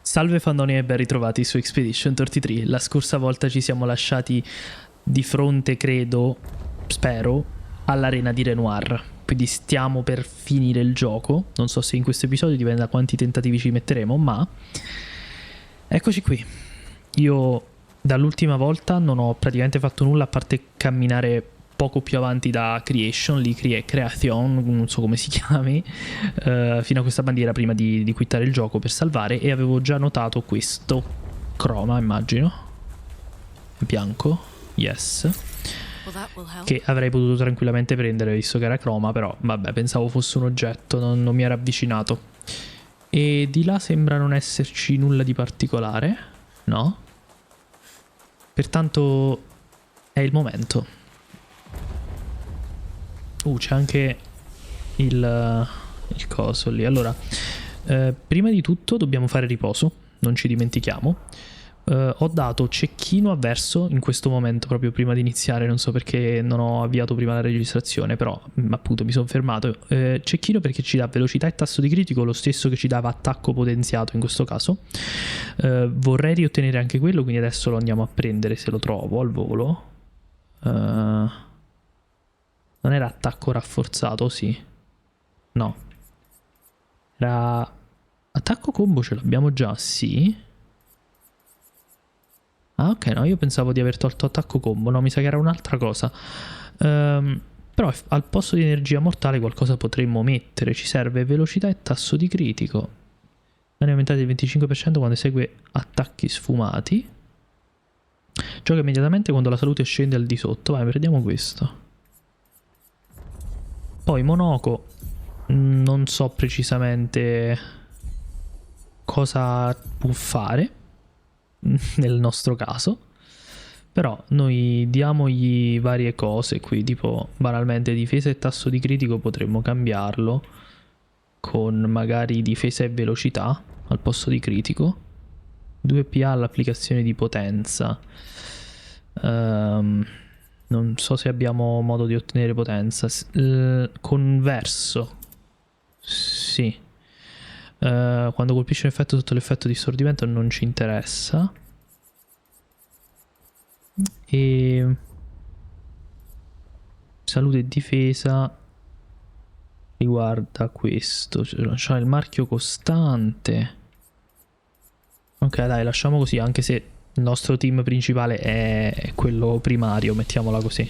Salve fandoni e ben ritrovati su Expedition 33. La scorsa volta ci siamo lasciati di fronte, credo, spero, all'arena di Renoir. Quindi stiamo per finire il gioco. Non so se in questo episodio dipende da quanti tentativi ci metteremo, ma eccoci qui. Io dall'ultima volta non ho praticamente fatto nulla a parte camminare poco più avanti da Creation, lì Creation, non so come si chiami, fino a questa bandiera prima di quittare il gioco per salvare, e avevo già notato questo croma, immagino, bianco, yes, che avrei potuto tranquillamente prendere visto che era croma, però vabbè, pensavo fosse un oggetto, non mi era avvicinato. E di là sembra non esserci nulla di particolare, no? Pertanto è il momento. C'è anche il coso lì. Allora, prima di tutto dobbiamo fare riposo, non ci dimentichiamo. Ho dato cecchino a verso in questo momento, proprio prima di iniziare. Non so perché non ho avviato prima la registrazione, però appunto mi sono fermato. Cecchino perché ci dà velocità e tasso di critico, lo stesso che ci dava attacco potenziato in questo caso. Vorrei riottenere anche quello, quindi adesso lo andiamo a prendere se lo trovo al volo. Non era attacco rafforzato, sì. No. Era attacco combo, ce l'abbiamo già, sì. Ah, ok, no, io pensavo di aver tolto attacco combo. No, mi sa che era un'altra cosa. Però al posto di energia mortale qualcosa potremmo mettere. Ci serve velocità e tasso di critico. Danni aumentati del 25% quando esegue attacchi sfumati. Gioca immediatamente quando la salute scende al di sotto. Vai, prendiamo questo. Poi Monoko, non so precisamente cosa può fare nel nostro caso, però noi diamogli varie cose qui, tipo banalmente difesa e tasso di critico potremmo cambiarlo con magari difesa e velocità al posto di critico, 2 PA all'applicazione di potenza. Non so se abbiamo modo di ottenere potenza. Converso. Sì. Quando colpisce un effetto sotto l'effetto di stordimento non ci interessa. E salute e difesa riguarda questo. C'ha il marchio costante. Ok, dai, lasciamo così, anche se il nostro team principale è quello primario, mettiamola così.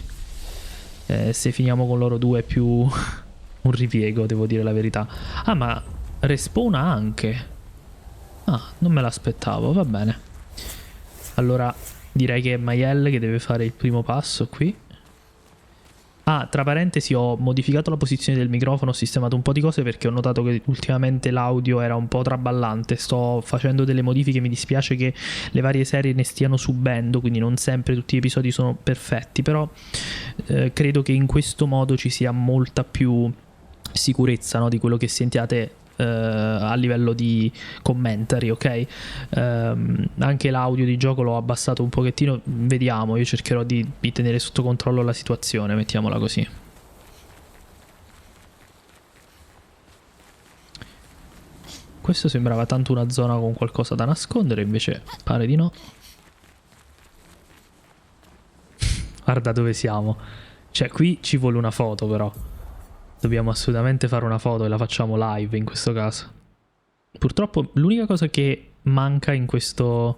Se finiamo con loro due è più un ripiego, devo dire la verità. Ah, ma respawna anche. Ah, non me l'aspettavo, va bene. Allora direi che è Mayel che deve fare il primo passo qui. Ah, tra parentesi, ho modificato la posizione del microfono, ho sistemato un po' di cose perché ho notato che ultimamente l'audio era un po' traballante. Sto facendo delle modifiche, mi dispiace che le varie serie ne stiano subendo, quindi non sempre tutti gli episodi sono perfetti, però credo che in questo modo ci sia molta più sicurezza, no, di quello che sentiate a livello di commentary, ok? Anche l'audio di gioco l'ho abbassato un pochettino, vediamo, io cercherò di tenere sotto controllo la situazione, mettiamola così. Questo sembrava tanto una zona con qualcosa da nascondere, invece pare di no. Guarda dove siamo. Cioè qui ci vuole una foto, però dobbiamo assolutamente fare una foto e la facciamo live in questo caso. Purtroppo l'unica cosa che manca in questa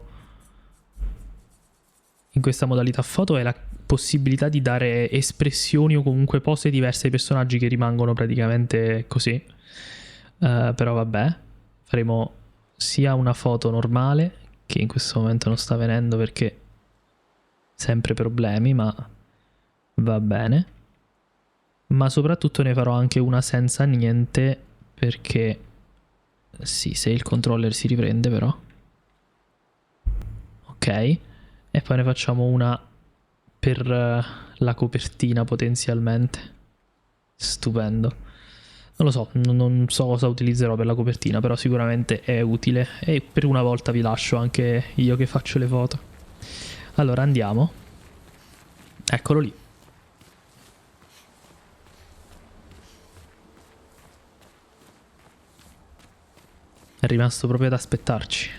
modalità foto è la possibilità di dare espressioni o comunque pose diverse ai personaggi che rimangono praticamente così. Però vabbè, faremo sia una foto normale, che in questo momento non sta venendo perché sempre problemi, ma va bene. Ma soprattutto ne farò anche una senza niente, perché sì, se il controller si riprende però. Ok, e poi ne facciamo una per la copertina potenzialmente. Stupendo. Non lo so, non so cosa utilizzerò per la copertina, però sicuramente è utile, e per una volta vi lascio anche io che faccio le foto. Allora andiamo. Eccolo lì. È rimasto proprio ad aspettarci.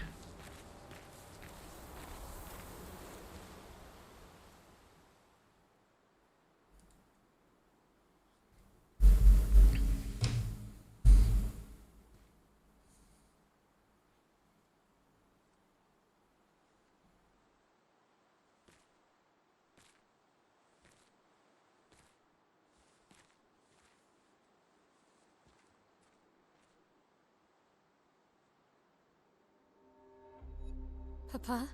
Papa?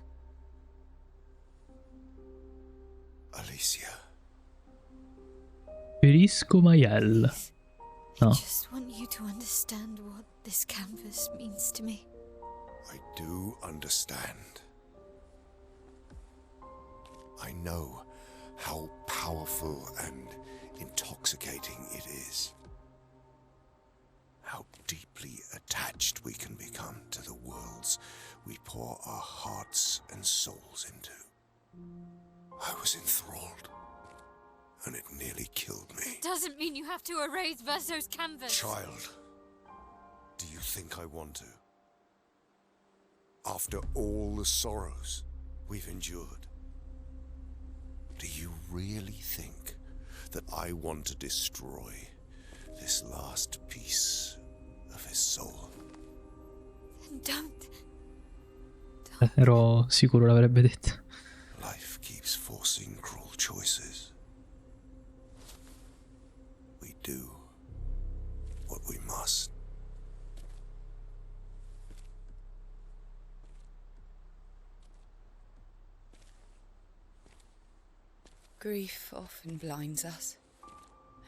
Alicia. Ferisco Maiel. I No. just want you to understand what this canvas means to me. I do understand. I know how powerful and intoxicating it is. How deeply attached we can become to the worlds we pour our hearts and souls into. I was enthralled, and it nearly killed me. Doesn't mean you have to erase Verso's canvas. Child, do you think I want to? After all the sorrows we've endured, do you really think that I want to destroy this last piece of his soul? Don't. Ero sicuro l'avrebbe detto. Life keeps forcing cruel choices. We do what we must. Grief often blinds us,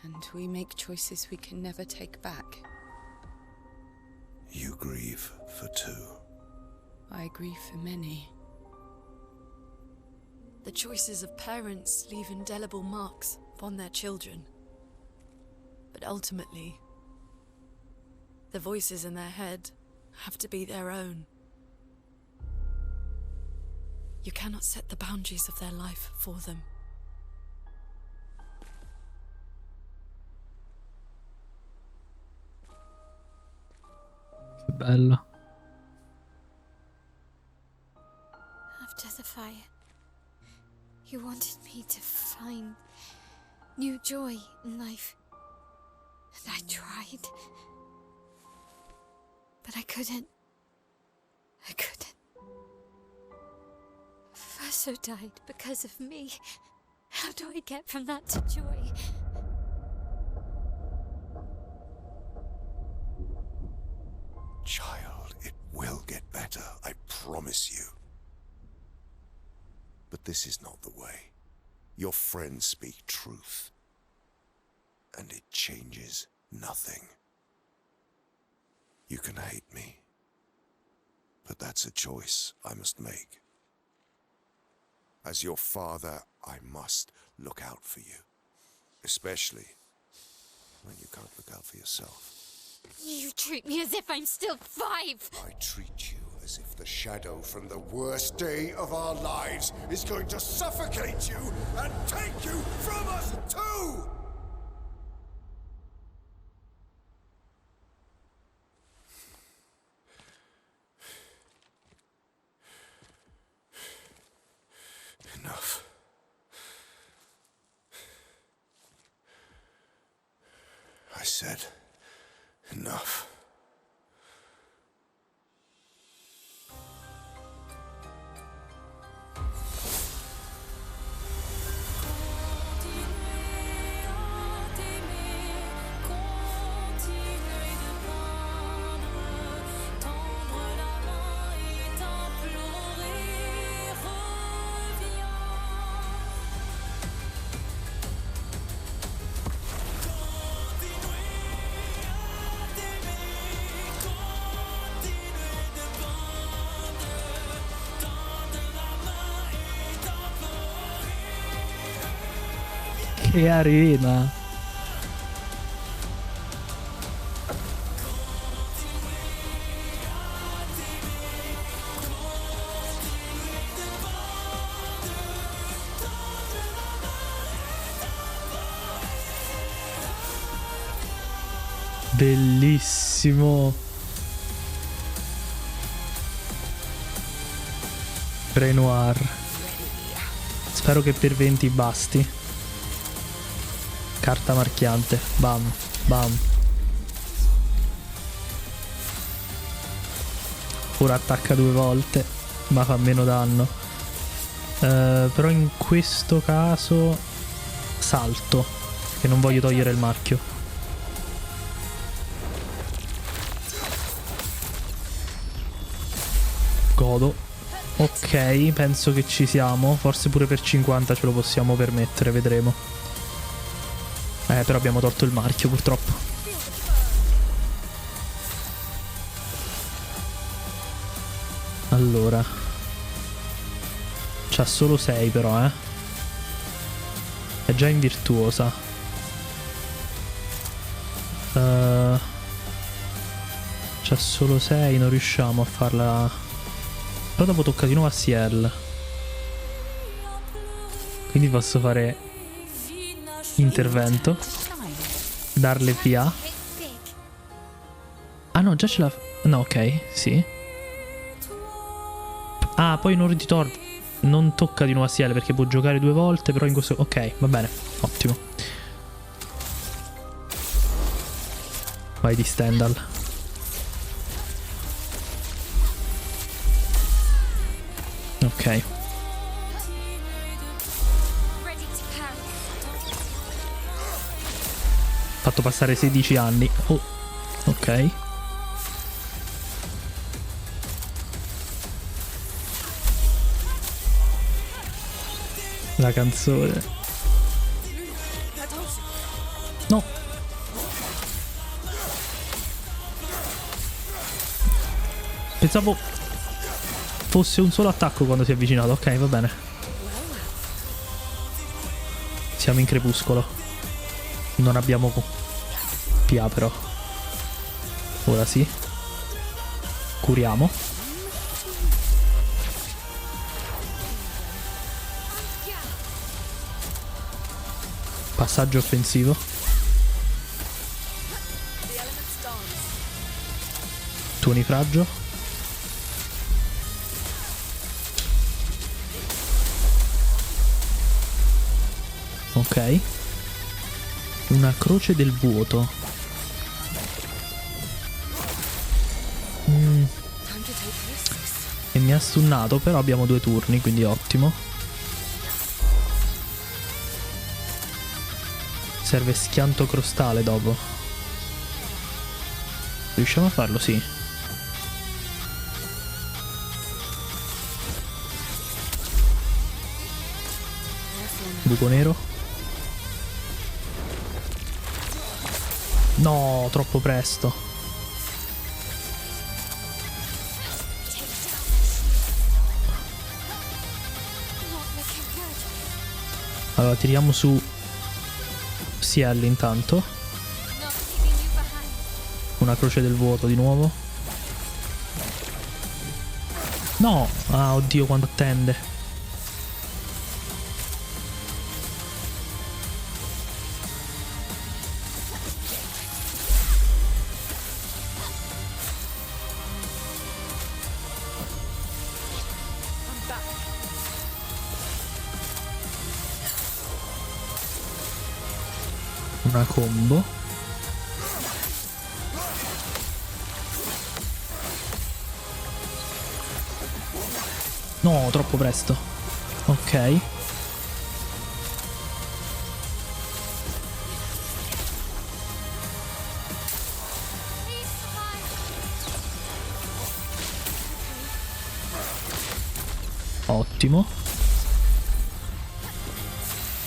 and we make choices we can never take back. You grieve for two. I grieve for many. The choices of parents leave indelible marks upon their children. But ultimately, the voices in their head have to be their own. You cannot set the boundaries of their life for them. Che bella. After the fire, you wanted me to find new joy in life. And I tried. But I couldn't. I couldn't. Verso died because of me. How do I get from that to joy? Child, it will get better, I promise you. But this is not the way. Your friends speak truth. And it changes nothing. You can hate me. But that's a choice I must make. As your father, I must look out for you. Especially when you can't look out for yourself. You treat me as if I'm still 5. I treat you as if the shadow from the worst day of our lives is going to suffocate you and take you from us too! Enough. I said enough. Che arena. Bellissimo. Renoir. Spero che per 20 basti. Carta marchiante. Bam. Bam. Ora attacca 2 volte, ma fa meno danno. Però in questo caso salto, che non voglio togliere il marchio. Godo. Ok, penso che ci siamo. Forse pure per 50 ce lo possiamo permettere, vedremo. Però abbiamo tolto il marchio purtroppo. Allora, c'ha solo 6 però, è già in virtuosa. C'ha solo 6, non riusciamo a farla. Però dopo tocca di nuovo a Ciel. Quindi posso fare intervento, darle PA. Hit big. Ah no, già ce l'ha. No, ok, sì. Ah, poi non tocca di nuovo a Ciel perché può giocare 2 volte, però in questo. Ok, va bene, ottimo. Vai di Stendhal. Ok. Ready to pound. Fatto passare 16 anni. Oh, ok. La canzone. No. Pensavo fosse un solo attacco quando si è avvicinato. Ok, va bene. Siamo in crepuscolo. Non abbiamo PA però. Ora sì. Curiamo. Passaggio offensivo. Tuonifraggio. Ok. Una croce del vuoto. E mi ha stunnato, però abbiamo 2 turni, quindi ottimo. Serve schianto crostale dopo. Riusciamo a farlo? Sì. Buco nero. No, troppo presto. Not looking good. Allora tiriamo su Ciel intanto. Not leaving you behind. Una croce del vuoto di nuovo. No! Ah, oddio, quando attende. Una combo. No, troppo presto. Ok. Ottimo.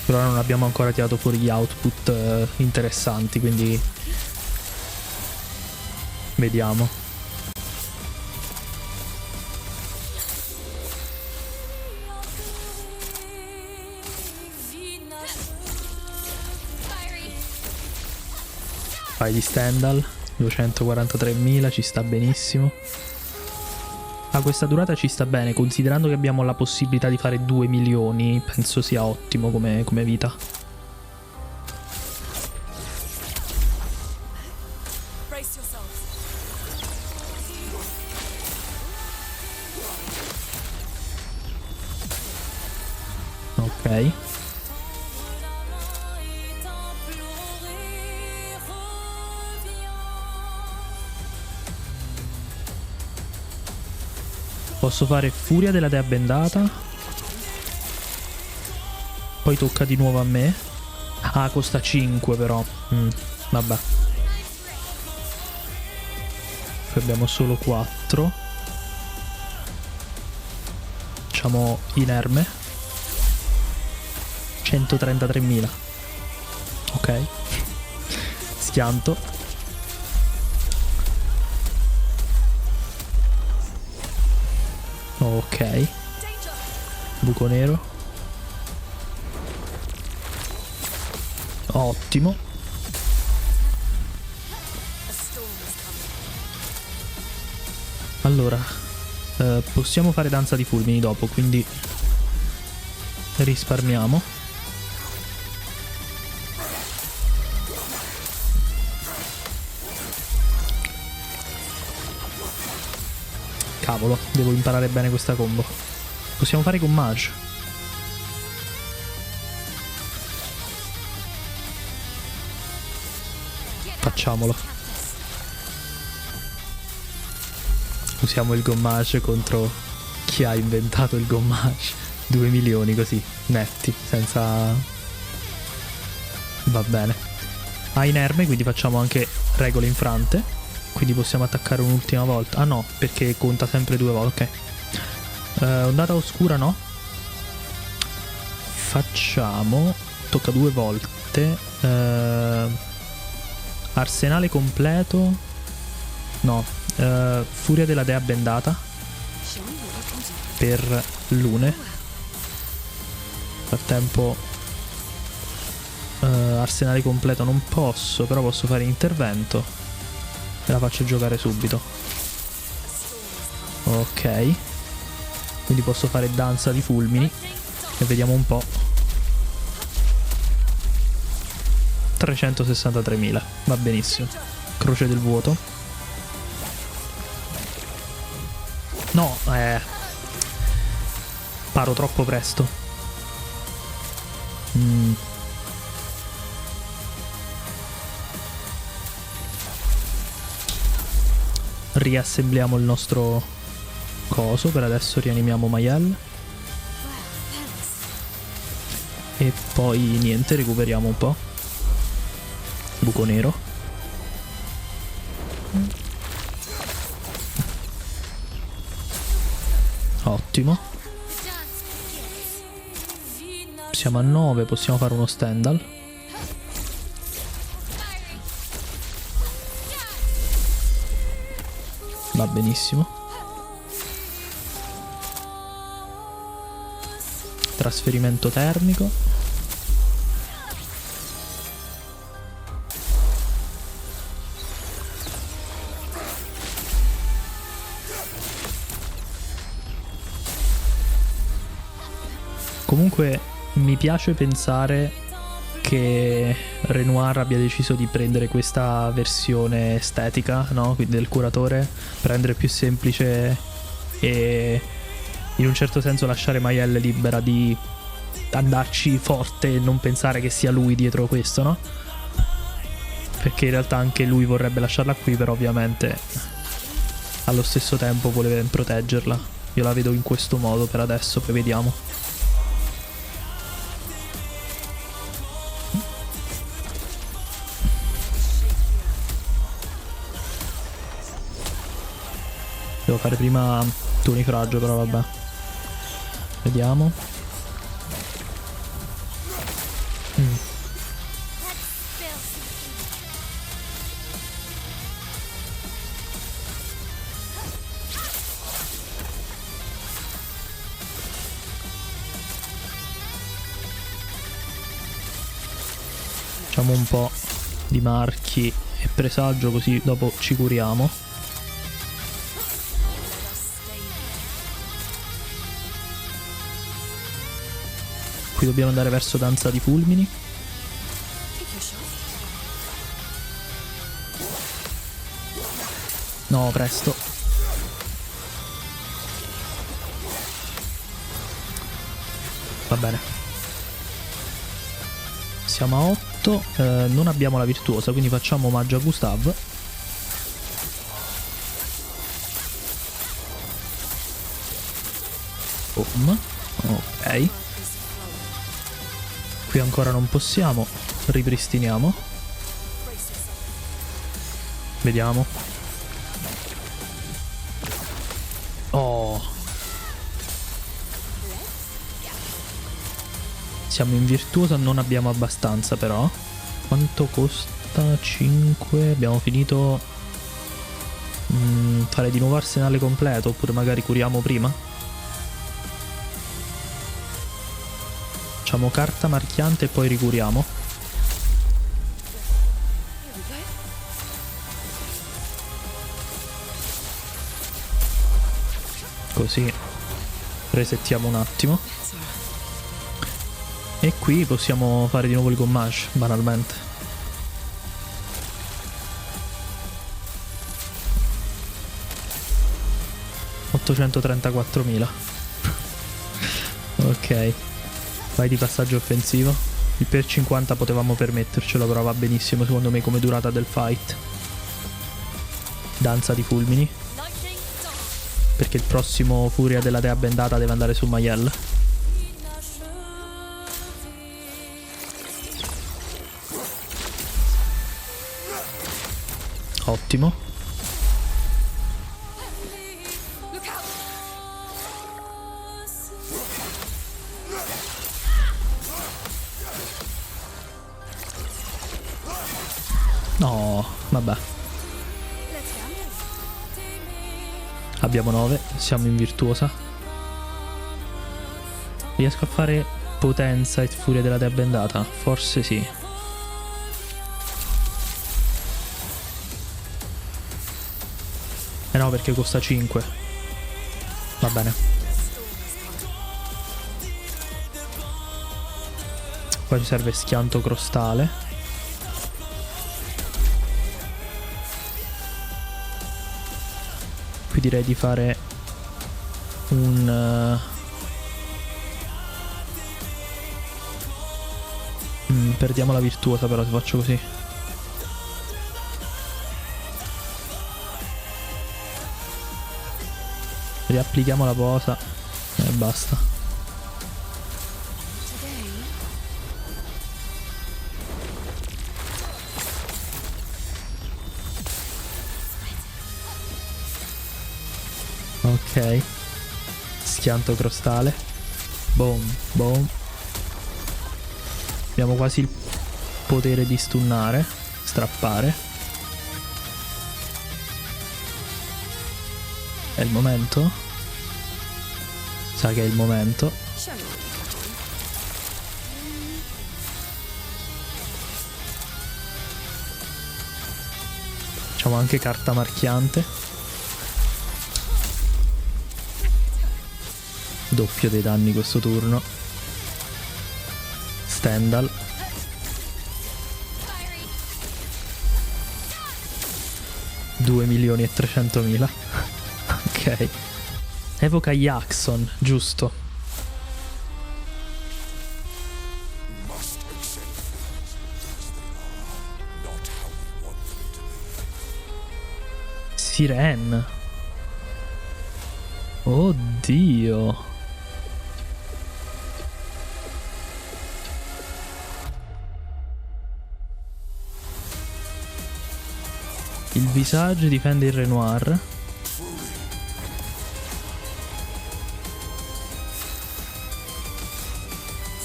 Però non abbiamo ancora tirato fuori gli output interessanti, quindi vediamo. Fiery. Vai di Stendhal. 243.000, ci sta benissimo. A questa durata ci sta bene, considerando che abbiamo la possibilità di fare 2 milioni, penso sia ottimo come vita. Brace yourselves. Ok. Posso fare Furia della Dea Bendata. Poi tocca di nuovo a me. Ah, costa 5 però. Vabbè. Poi abbiamo solo 4. facciamo inerme. 133.000. Ok. Schianto. Ok. Buco nero. Ottimo. Allora, possiamo fare danza di fulmini dopo, quindi risparmiamo. Cavolo, devo imparare bene questa combo. Possiamo fare con Mage. Facciamolo. Usiamo il gommage contro chi ha inventato il gommage. 2 milioni così, netti, senza... Va bene. Ha inerme, quindi facciamo anche regole infrante. Quindi possiamo attaccare un'ultima volta. Ah no, perché conta sempre 2 volte. Ok. Ondata oscura no. Facciamo... Tocca 2 volte. Arsenale completo. No. Furia della dea bendata. Per lune. Frattempo arsenale completo non posso, però posso fare intervento e la faccio giocare subito. Ok, quindi posso fare danza di fulmini e vediamo un po'. 363.000, va benissimo. Croce del vuoto. No, paro troppo presto. Riassembliamo il nostro coso. Per adesso rianimiamo Mayel. E poi niente, recuperiamo un po'. Buco nero. Ottimo. Siamo a 9, possiamo fare uno Stendhal. Va benissimo. Trasferimento termico. Comunque mi piace pensare che Renoir abbia deciso di prendere questa versione estetica, no? Quindi del curatore, per rendere più semplice e in un certo senso lasciare Mayel libera di andarci forte e non pensare che sia lui dietro questo, no? Perché in realtà anche lui vorrebbe lasciarla qui, però ovviamente allo stesso tempo vuole proteggerla. Io la vedo in questo modo per adesso, poi vediamo. Devo fare prima tuonifragio, però vabbè. Vediamo. Facciamo un po' di marchi e presagio, così dopo ci curiamo. Qui dobbiamo andare verso danza di fulmini. No, presto. Va bene. Siamo a 8. Non abbiamo la virtuosa, quindi facciamo omaggio a Gustav. Boom. Ok. Qui ancora non possiamo. Ripristiniamo. Vediamo. Oh. Siamo in virtuosa, non abbiamo abbastanza però. Quanto costa? 5. Abbiamo finito. Fare di nuovo arsenale completo, oppure magari curiamo prima. Facciamo carta marchiante e poi ricuriamo. Così resettiamo un attimo. E qui possiamo fare di nuovo il gommage, banalmente. $834.000. Ok. Vai di passaggio offensivo. Il per 50 potevamo permettercelo, però va benissimo secondo me come durata del fight. Danza di fulmini. Perché il prossimo Furia della Dea Bendata deve andare su Mayel. Ottimo. No, vabbè. Abbiamo 9, siamo in virtuosa. Riesco a fare potenza e furia della Dea Bendata? Forse sì. Eh no, perché costa 5. Va bene. Poi ci serve schianto crostale. Qui direi di fare un... perdiamo la virtuosa però se faccio così. Riapplichiamo la posa e basta. Ok. Schianto crostale. Boom, boom. Abbiamo quasi il potere di stunnare, strappare. È il momento? Sa che è il momento. Facciamo anche carta marchiante. Doppio dei danni questo turno. Stendhal. $2.300.000. Ok. Evoca Jackson, giusto. Siren. Oddio. Il Visage difende il Renoir.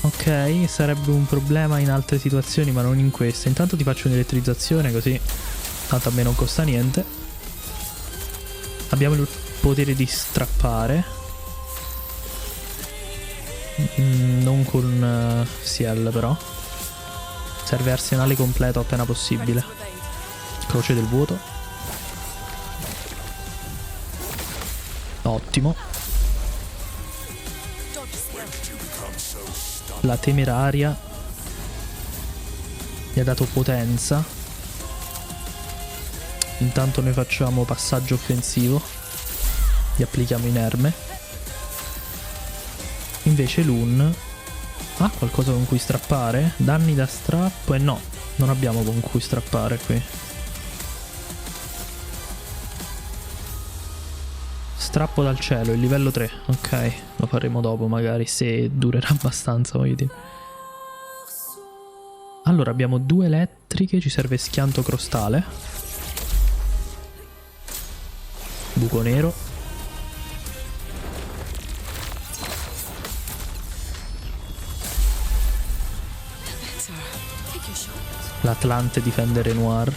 Ok, sarebbe un problema in altre situazioni ma non in questa. Intanto ti faccio un'elettrizzazione così tanto a me non costa niente. Abbiamo il potere di strappare. Non con Ciel però. Serve arsenale completo appena possibile. Croce del vuoto. Ottimo. La temeraria gli ha dato potenza. Intanto noi facciamo passaggio offensivo. Gli applichiamo inerme. Invece Lun ha qualcosa con cui strappare? Danni da strappo? E no, non abbiamo con cui strappare qui. Strappo dal cielo, il livello 3. Ok, lo faremo dopo magari, se durerà abbastanza, voglio dire. Allora, abbiamo 2 elettriche, ci serve schianto crostale. Buco nero. L'Atlante difende Renoir.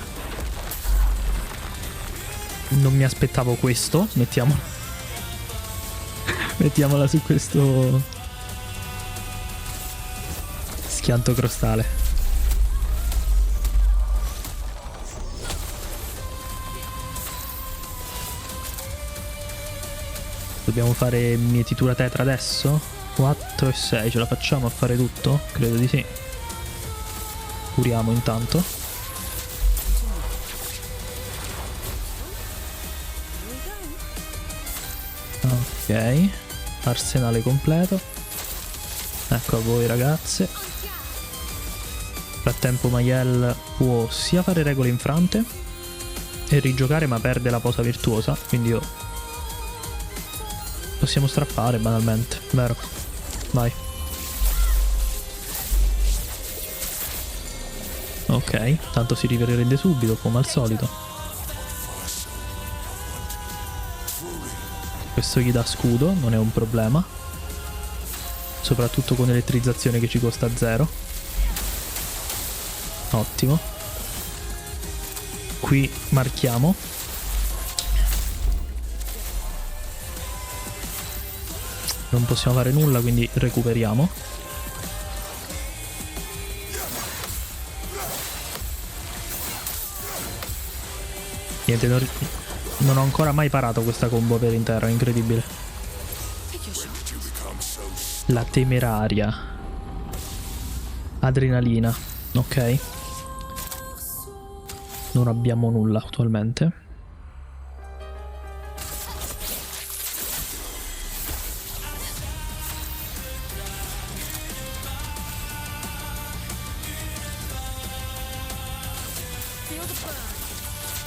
Non mi aspettavo questo. Mettiamola su questo schianto crostale. Dobbiamo fare mietitura tetra adesso? 4 e 6, ce la facciamo a fare tutto? Credo di sì. Curiamo intanto. Ok, arsenale completo. Ecco a voi ragazze. Nel frattempo Mayel può sia fare regole infrante e rigiocare, ma perde la posa virtuosa, quindi io possiamo strappare banalmente, vero? Vai. Ok, tanto si riprende subito come al solito. Questo gli dà scudo, non è un problema. Soprattutto con elettrizzazione che ci costa 0. Ottimo. Qui marchiamo. Non possiamo fare nulla, quindi recuperiamo. Niente, non ho ancora mai parato questa combo per intero, è incredibile. La temeraria. Adrenalina. Ok. Non abbiamo nulla attualmente.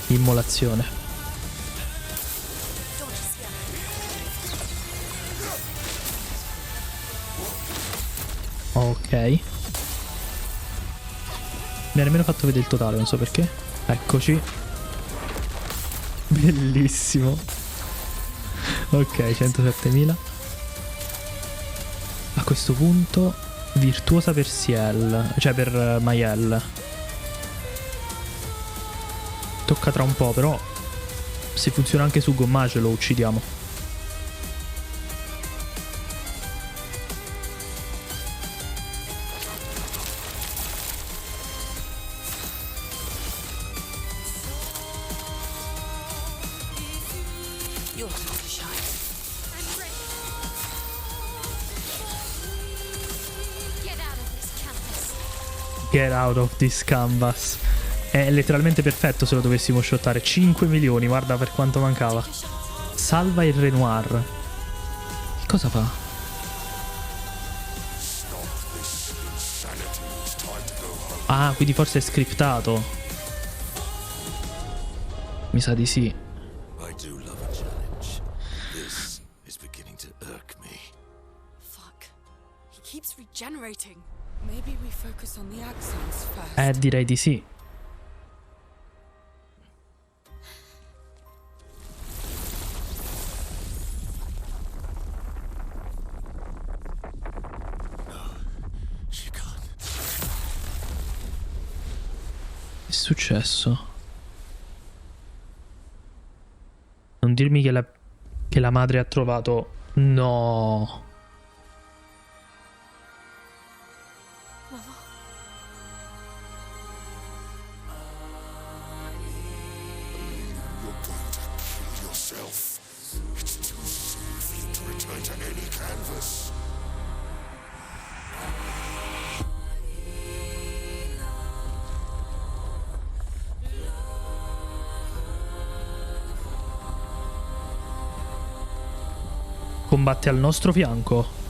Immolazione. Ok. Mi ha nemmeno fatto vedere il totale, non so perché. Eccoci. Bellissimo. Ok, 107.000. A questo punto virtuosa per Ciel, cioè per Mayel. Tocca tra un po', però se funziona anche su Gommace lo uccidiamo. Get out of this canvas. È letteralmente perfetto se lo dovessimo shottare. 5 milioni, guarda per quanto mancava. Salva il Renoir. Che cosa fa? Ah, quindi forse è scriptato. Mi sa di sì. I do love a challenge. This is beginning to irk me. Fuck. He keeps regenerating. Maybe we focus on the accents first. Direi di sì. She can't. Che è successo? Non dirmi che la madre ha trovato... No. You're going to kill yourself. It's too soon for you to return to any canvas. Combatte al nostro fianco.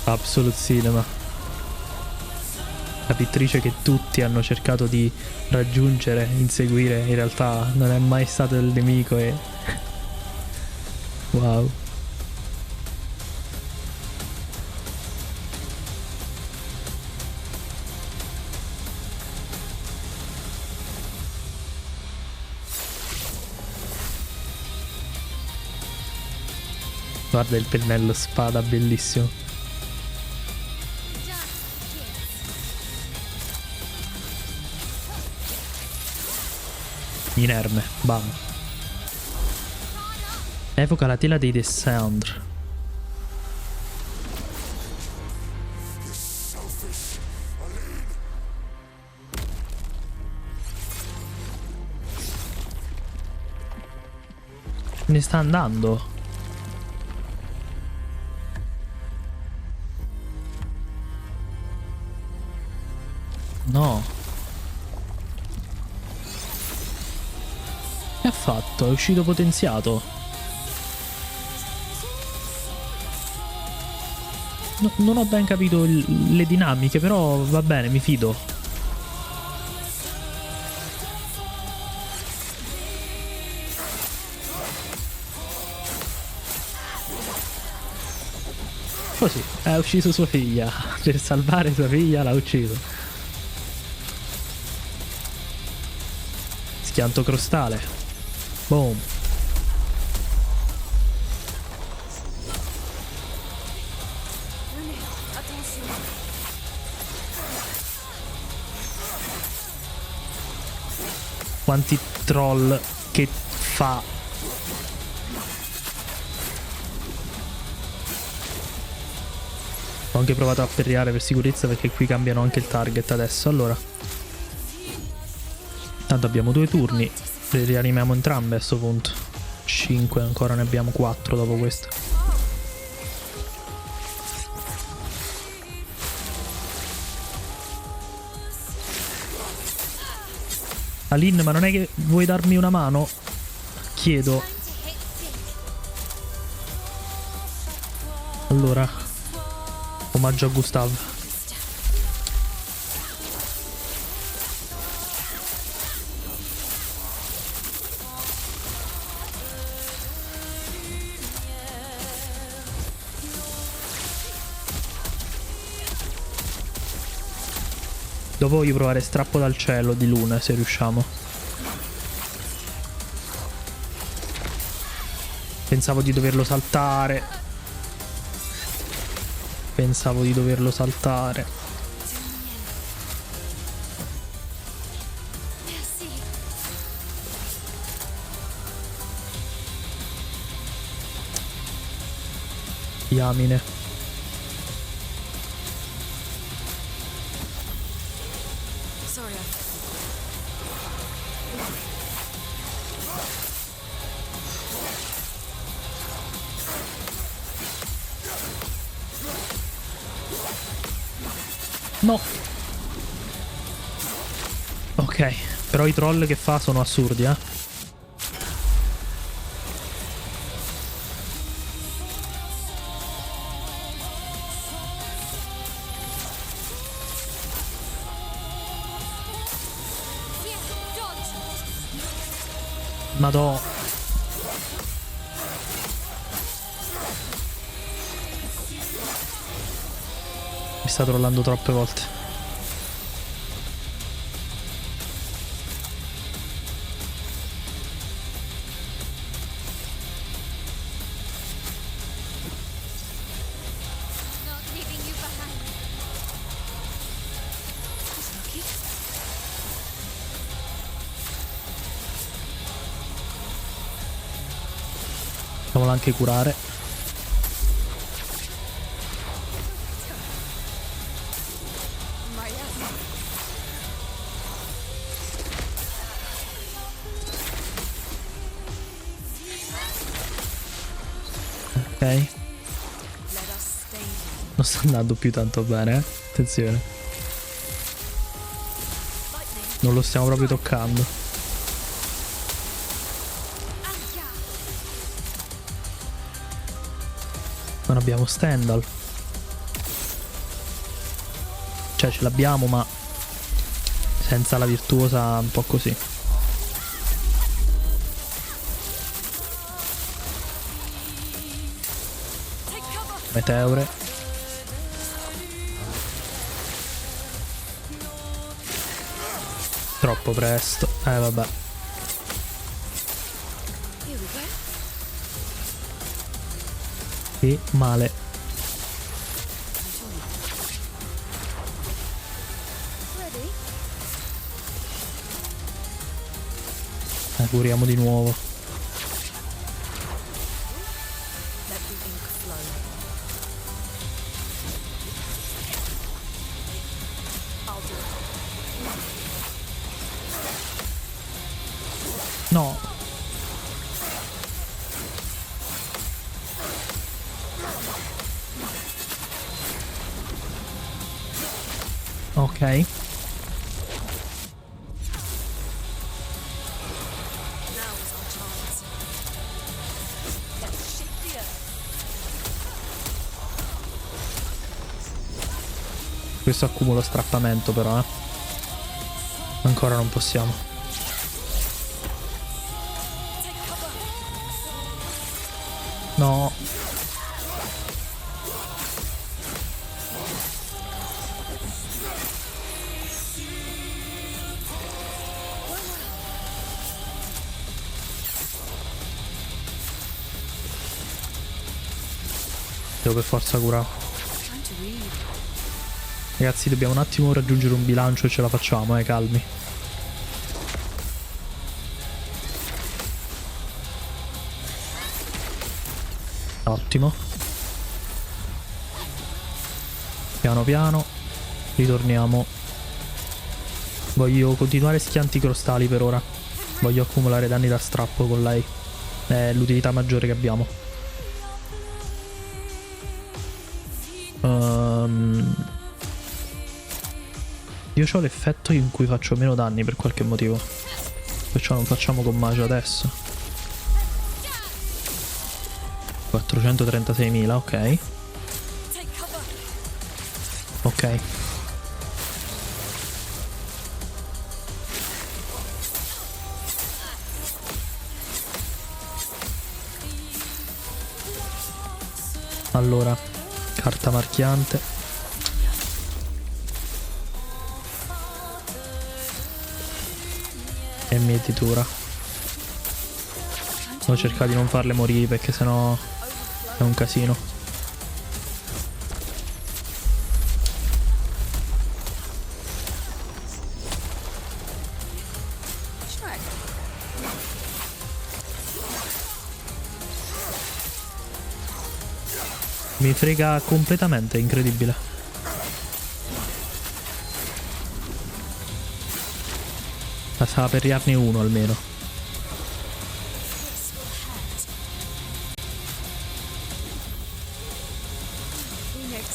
Absolute Cinema. La pittrice che tutti hanno cercato di raggiungere, inseguire, in realtà non è mai stato il nemico e... Wow. Guarda il pennello spada, bellissimo. Inerme, bam. Evoca la tela dei Descendre. Ne sta andando. No. Che ha fatto? È uscito potenziato. Non ho ben capito le dinamiche, però va bene, mi fido. Così, ha ucciso sua figlia. Per salvare sua figlia l'ha ucciso. Schianto crostale. Boom. Quanti troll che fa. Ho anche provato a ferriare per sicurezza perché qui cambiano anche il target adesso. Allora, tanto abbiamo 2 turni. Le rianimiamo entrambe a sto punto. 5 ancora, ne abbiamo 4 dopo questo. Aline, ma non è che vuoi darmi una mano? Chiedo. Allora, omaggio a Gustav. Dopo voglio provare strappo dal cielo di luna, se riusciamo. Pensavo di doverlo saltare. Pensavo di doverlo saltare. Diamine. Sorry, No. Ok, però i troll che fa sono assurdi, eh. Madò. Mi sta trollando troppe volte. Not leaving you behind. Facciamola anche curare. Ok. Non sta andando più tanto bene, eh. Attenzione. Non lo stiamo proprio toccando. Non abbiamo Stendhal. Cioè ce l'abbiamo, ma Senza la virtuosa un po' così. Meteore. Troppo presto. Vabbè. Here we go. E male. Ready? Curiamo di nuovo. Let the ink flow. I'll do it. No. Ok. Now is our chance. Let's shift the earth. Questo accumulo strappamento però, Ancora non possiamo. Take cover. No. Devo per forza curare. Time to read. Ragazzi, dobbiamo un attimo raggiungere un bilancio e ce la facciamo, calmi. Ottimo. Piano piano. Ritorniamo. Voglio continuare schianti crostali per ora. Voglio accumulare danni da strappo con lei. È l'utilità maggiore che abbiamo. Io ho l'effetto in cui faccio meno danni per qualche motivo. Perciò non facciamo con magia adesso. 436.000, ok. Take cover. Ok. Allora, carta marchiante. E mietitura. Devo cercare di non farle morire perché sennò è un casino. Shrek. Mi frega completamente, è incredibile. Bastava per riarne uno almeno. Phoenix.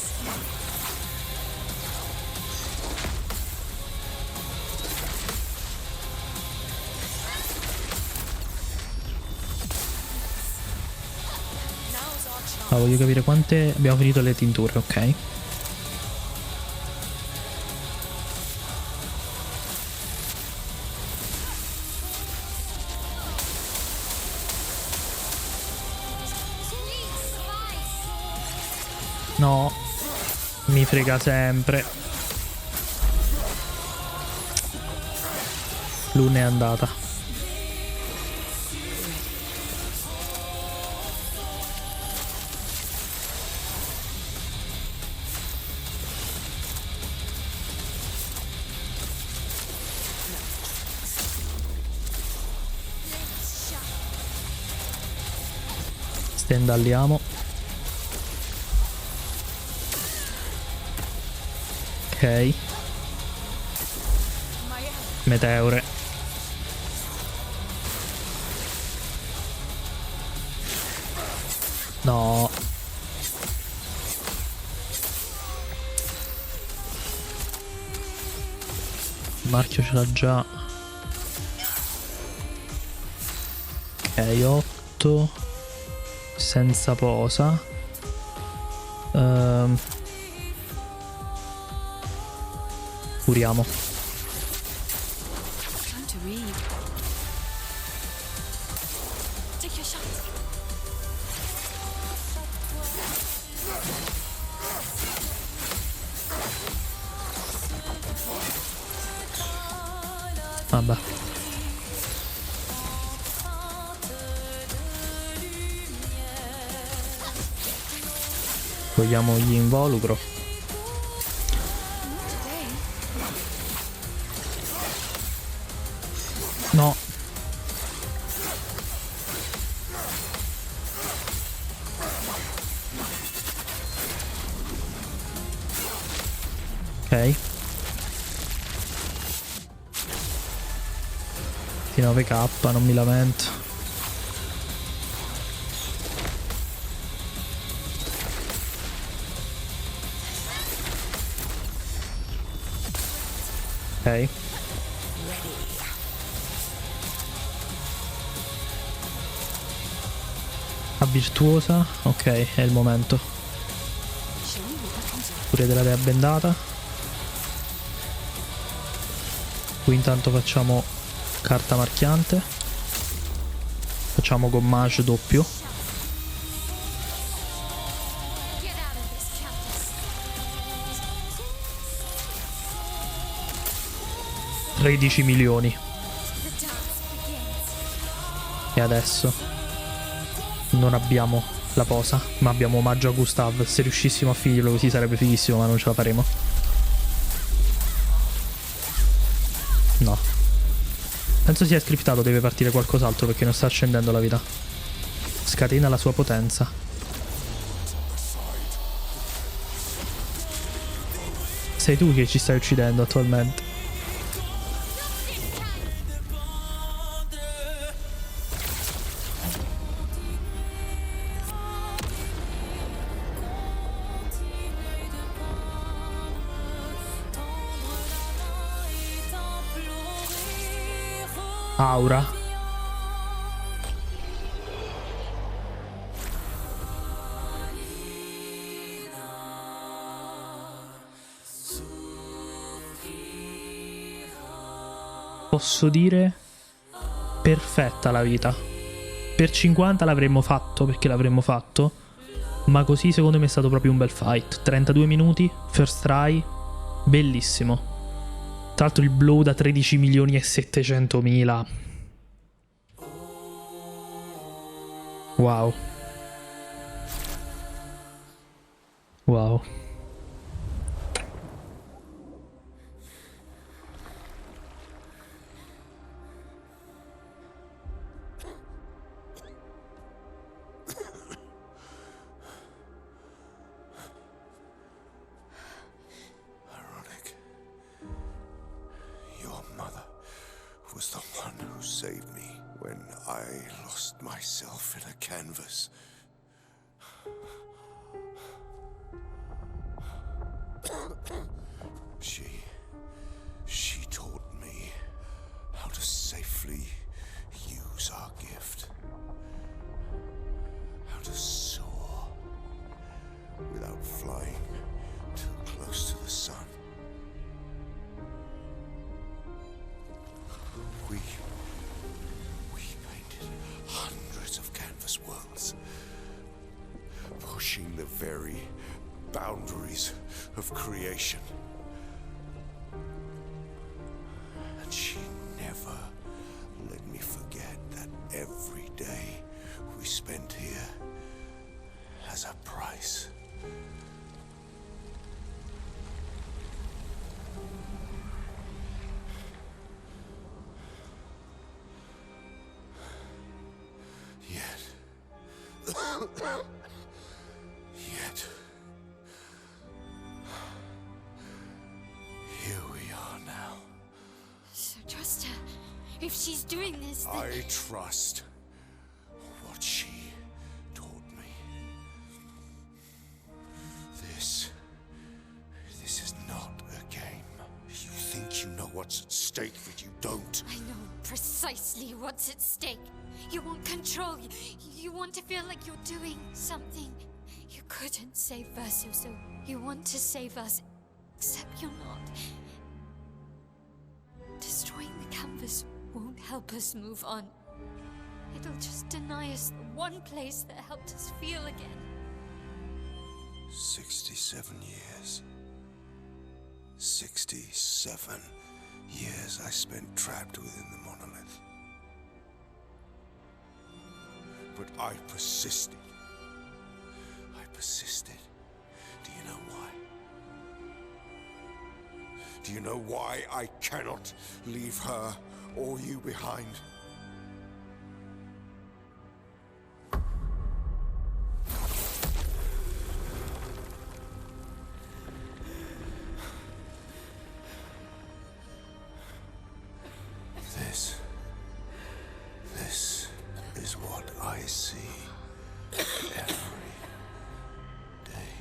Now's our chance. Voglio capire quante abbiamo finito le tinture, ok. No, mi frega sempre. L'una è andata. Stendalliamo. Ok. Meteore. No. Il marchio ce l'ha già. Ok, 8. Senza posa. Curiamo. Vabbè. Vogliamo gli involucro. No. Ok. 9k, non mi lamento. Ok. A virtuosa. Ok, è il momento. Pure della dea bendata. Qui intanto facciamo carta marchiante. Facciamo gommage doppio. Get out of this campus. 13 milioni. The dance begins. E adesso non abbiamo la posa, ma abbiamo omaggio a Gustav. Se riuscissimo a finirlo così sarebbe fighissimo, ma non ce la faremo. No. Penso sia scriptato, deve partire qualcos'altro perché non sta scendendo la vita. Scatena la sua potenza. Sei tu che ci stai uccidendo attualmente. Aura. Posso dire perfetta la vita. Per 50 l'avremmo fatto, perché l'avremmo fatto, ma così secondo me è stato proprio un bel fight. 32 minuti, first try, bellissimo. Tra l'altro il blow da 13 milioni e 700 mila. Wow. Wow. Ironic. Your mother was the one who saved me when I lost myself in a canvas. She taught me how to safely use our gift. How to soar without flying too close to the sun. We painted hundreds of canvas worlds, pushing the very boundaries of creation. And she never let me forget that every day we spent here has a price. Yet, here we are now. So trust her. If she's doing this, then... I trust what she taught me. This is not a game. You think you know what's at stake, but you don't. I know precisely what's at stake. You want control. You want to feel like you're doing something. You couldn't save Verso, so you want to save us. Except you're not. Destroying the canvas won't help us move on. It'll just deny us the one place that helped us feel again. 67 years. 67 Years I spent trapped within the monolith. But I persisted. I persisted. Do you know why? Do you know why I cannot leave her or you behind? This is what I see every day.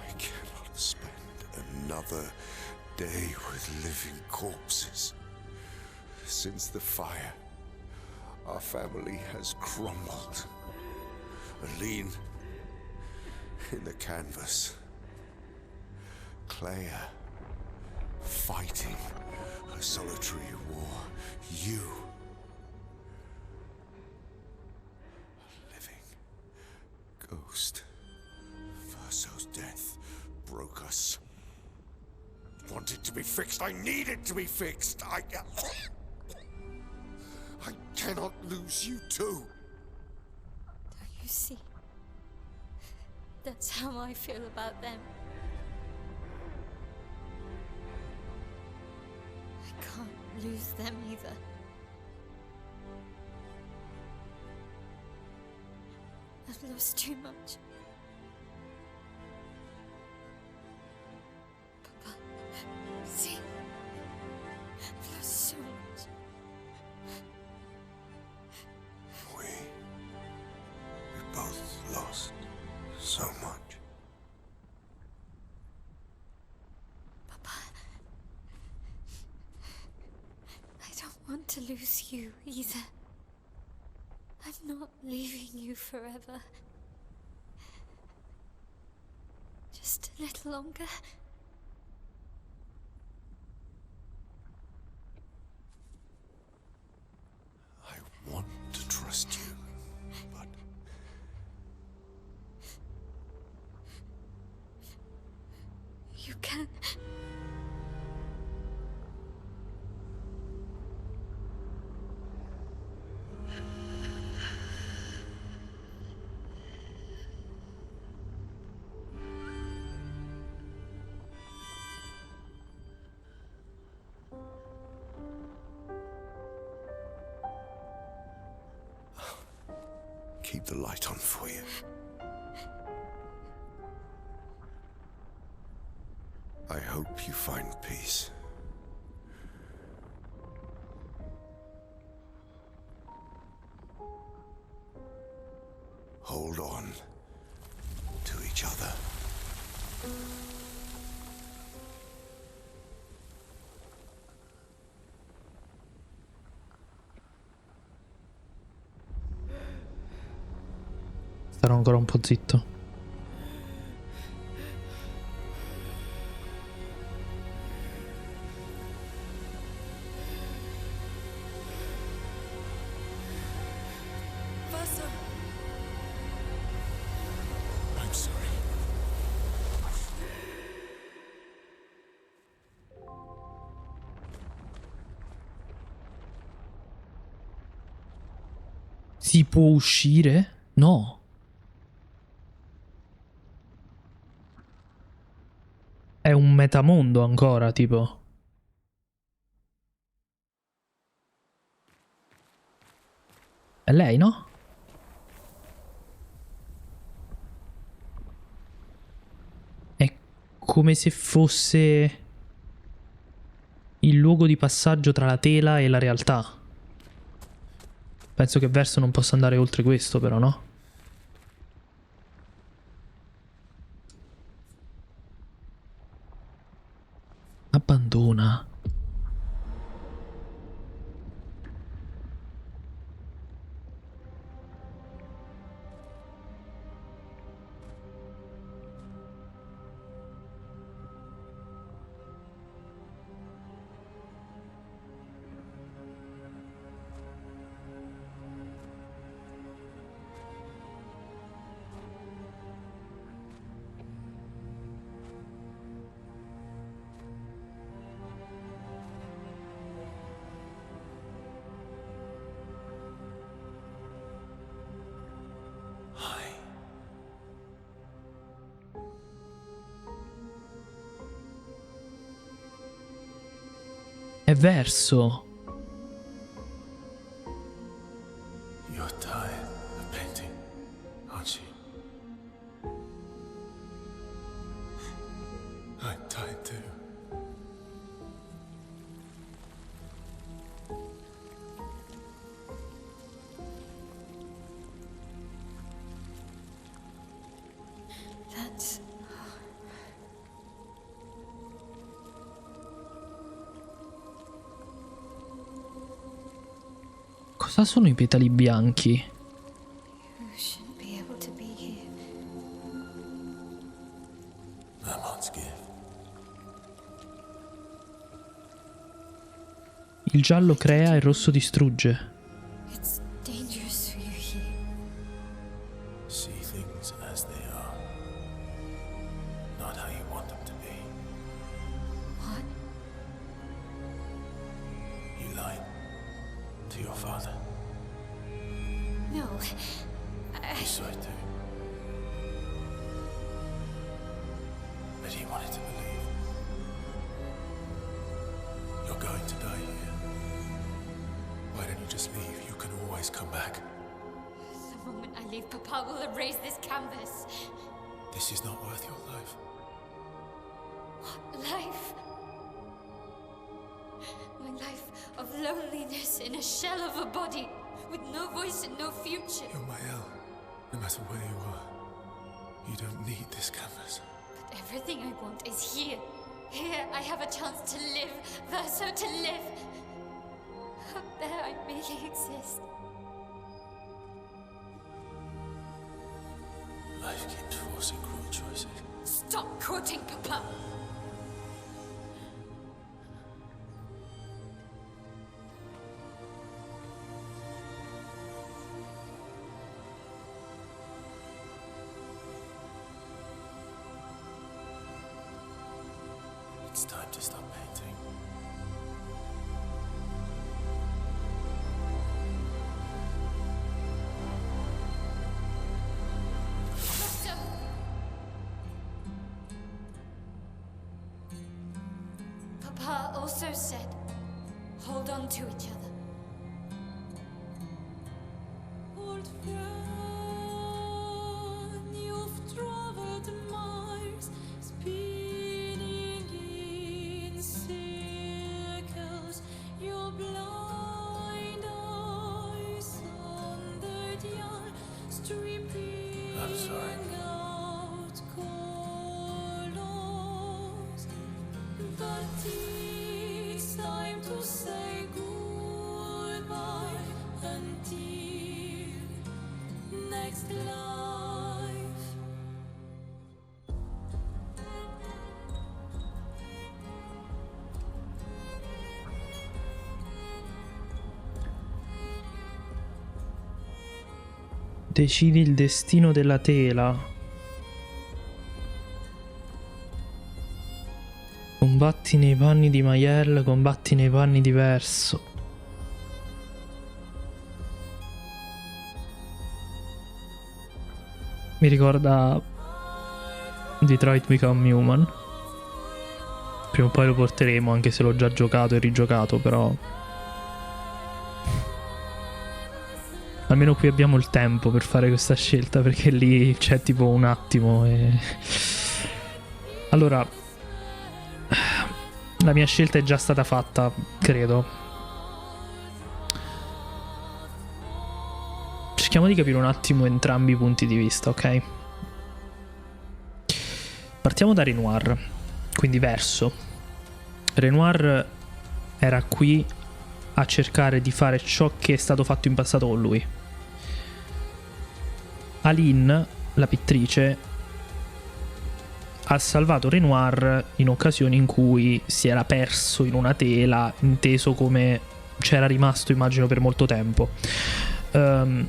I cannot spend another day with living corpses. Since the fire, our family has crumbled. Aline in the canvas. Clea fighting a solitary war. You, a living ghost. Verso's death broke us. Wanted to be fixed. I need it to be fixed. I cannot lose you too. Don't you see? That's how I feel about them. I can't lose them either. I've lost too much. Papa, see? I've lost so much. We both lost so much. Papa, I don't want to lose you either. I'm not leaving you forever. Just a little longer. I want to trust you, but You can. keep the light on for you. I hope you find peace. Hold on to each other. Starò ancora un po' zitto. Verso! I'm sorry. Si può uscire? No. È un metamondo ancora, tipo. È lei, no? È come se fosse il luogo di passaggio tra la tela e la realtà. Penso che Verso non possa andare oltre questo, però, no? Abbandona. È verso. You're tired of painting, aren't you? I'm tired too. That's... Cosa sono i petali bianchi? You shouldn't be able to be here. Amon's gift. Il giallo crea, il rosso distrugge. It's dangerous for you here. See things as they are, not how you want them to be. What? You lied to your father. No. You saw it too. But he wanted to believe. You're going to die here. Why don't you just leave? You can always come back. The moment I leave, Papa will erase this canvas. This is not worth your life. Life. My life of loneliness in a shell of a body, with no voice and no future. You're my El. No matter where you are, you don't need this canvas. But everything I want is here. Here I have a chance to live, Verso to live. Up there I really exist. Life keeps forcing cruel choices. Stop quoting Papa. It's time to stop painting. Doctor! Papa also said, hold on to each other. Old friend, you've traveled miles, spinning in circles. Your blind eyes on the dial, stripping I'm sorry. out colors. But it's time to say goodbye until next life. Decidi il destino della tela. Combatti nei panni di Maiel, combatti nei panni di Verso. Mi ricorda Detroit Become Human. Prima o poi lo porteremo, anche se l'ho già giocato e rigiocato, però almeno qui abbiamo il tempo per fare questa scelta, perché lì c'è tipo un attimo e... Allora, la mia scelta è già stata fatta, credo. Cerchiamo di capire un attimo entrambi i punti di vista, ok? Partiamo da Renoir, quindi Verso. Renoir era qui a cercare di fare ciò che è stato fatto in passato con lui. Aline, la pittrice, ha salvato Renoir in occasioni in cui si era perso in una tela, inteso come c'era rimasto, immagino, per molto tempo. Non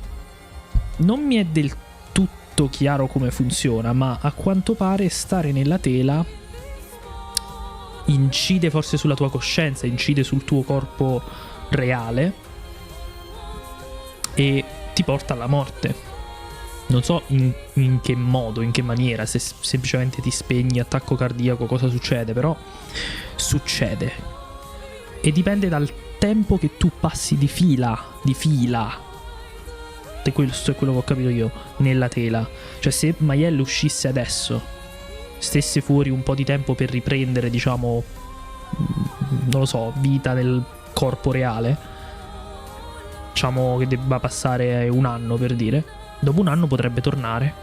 mi è del tutto chiaro come funziona, ma a quanto pare stare nella tela incide forse sulla tua coscienza, incide sul tuo corpo reale e ti porta alla morte. Non so in che modo, in che maniera, se semplicemente ti spegni, attacco cardiaco, cosa succede, però succede. e dipende dal tempo che tu passi di fila. Questo è quello che ho capito io, nella tela. Cioè, se Maiel uscisse adesso, stesse fuori un po' di tempo per riprendere, diciamo, non lo so, vita nel corpo reale, diciamo che debba passare un anno, per dire, dopo un anno potrebbe tornare.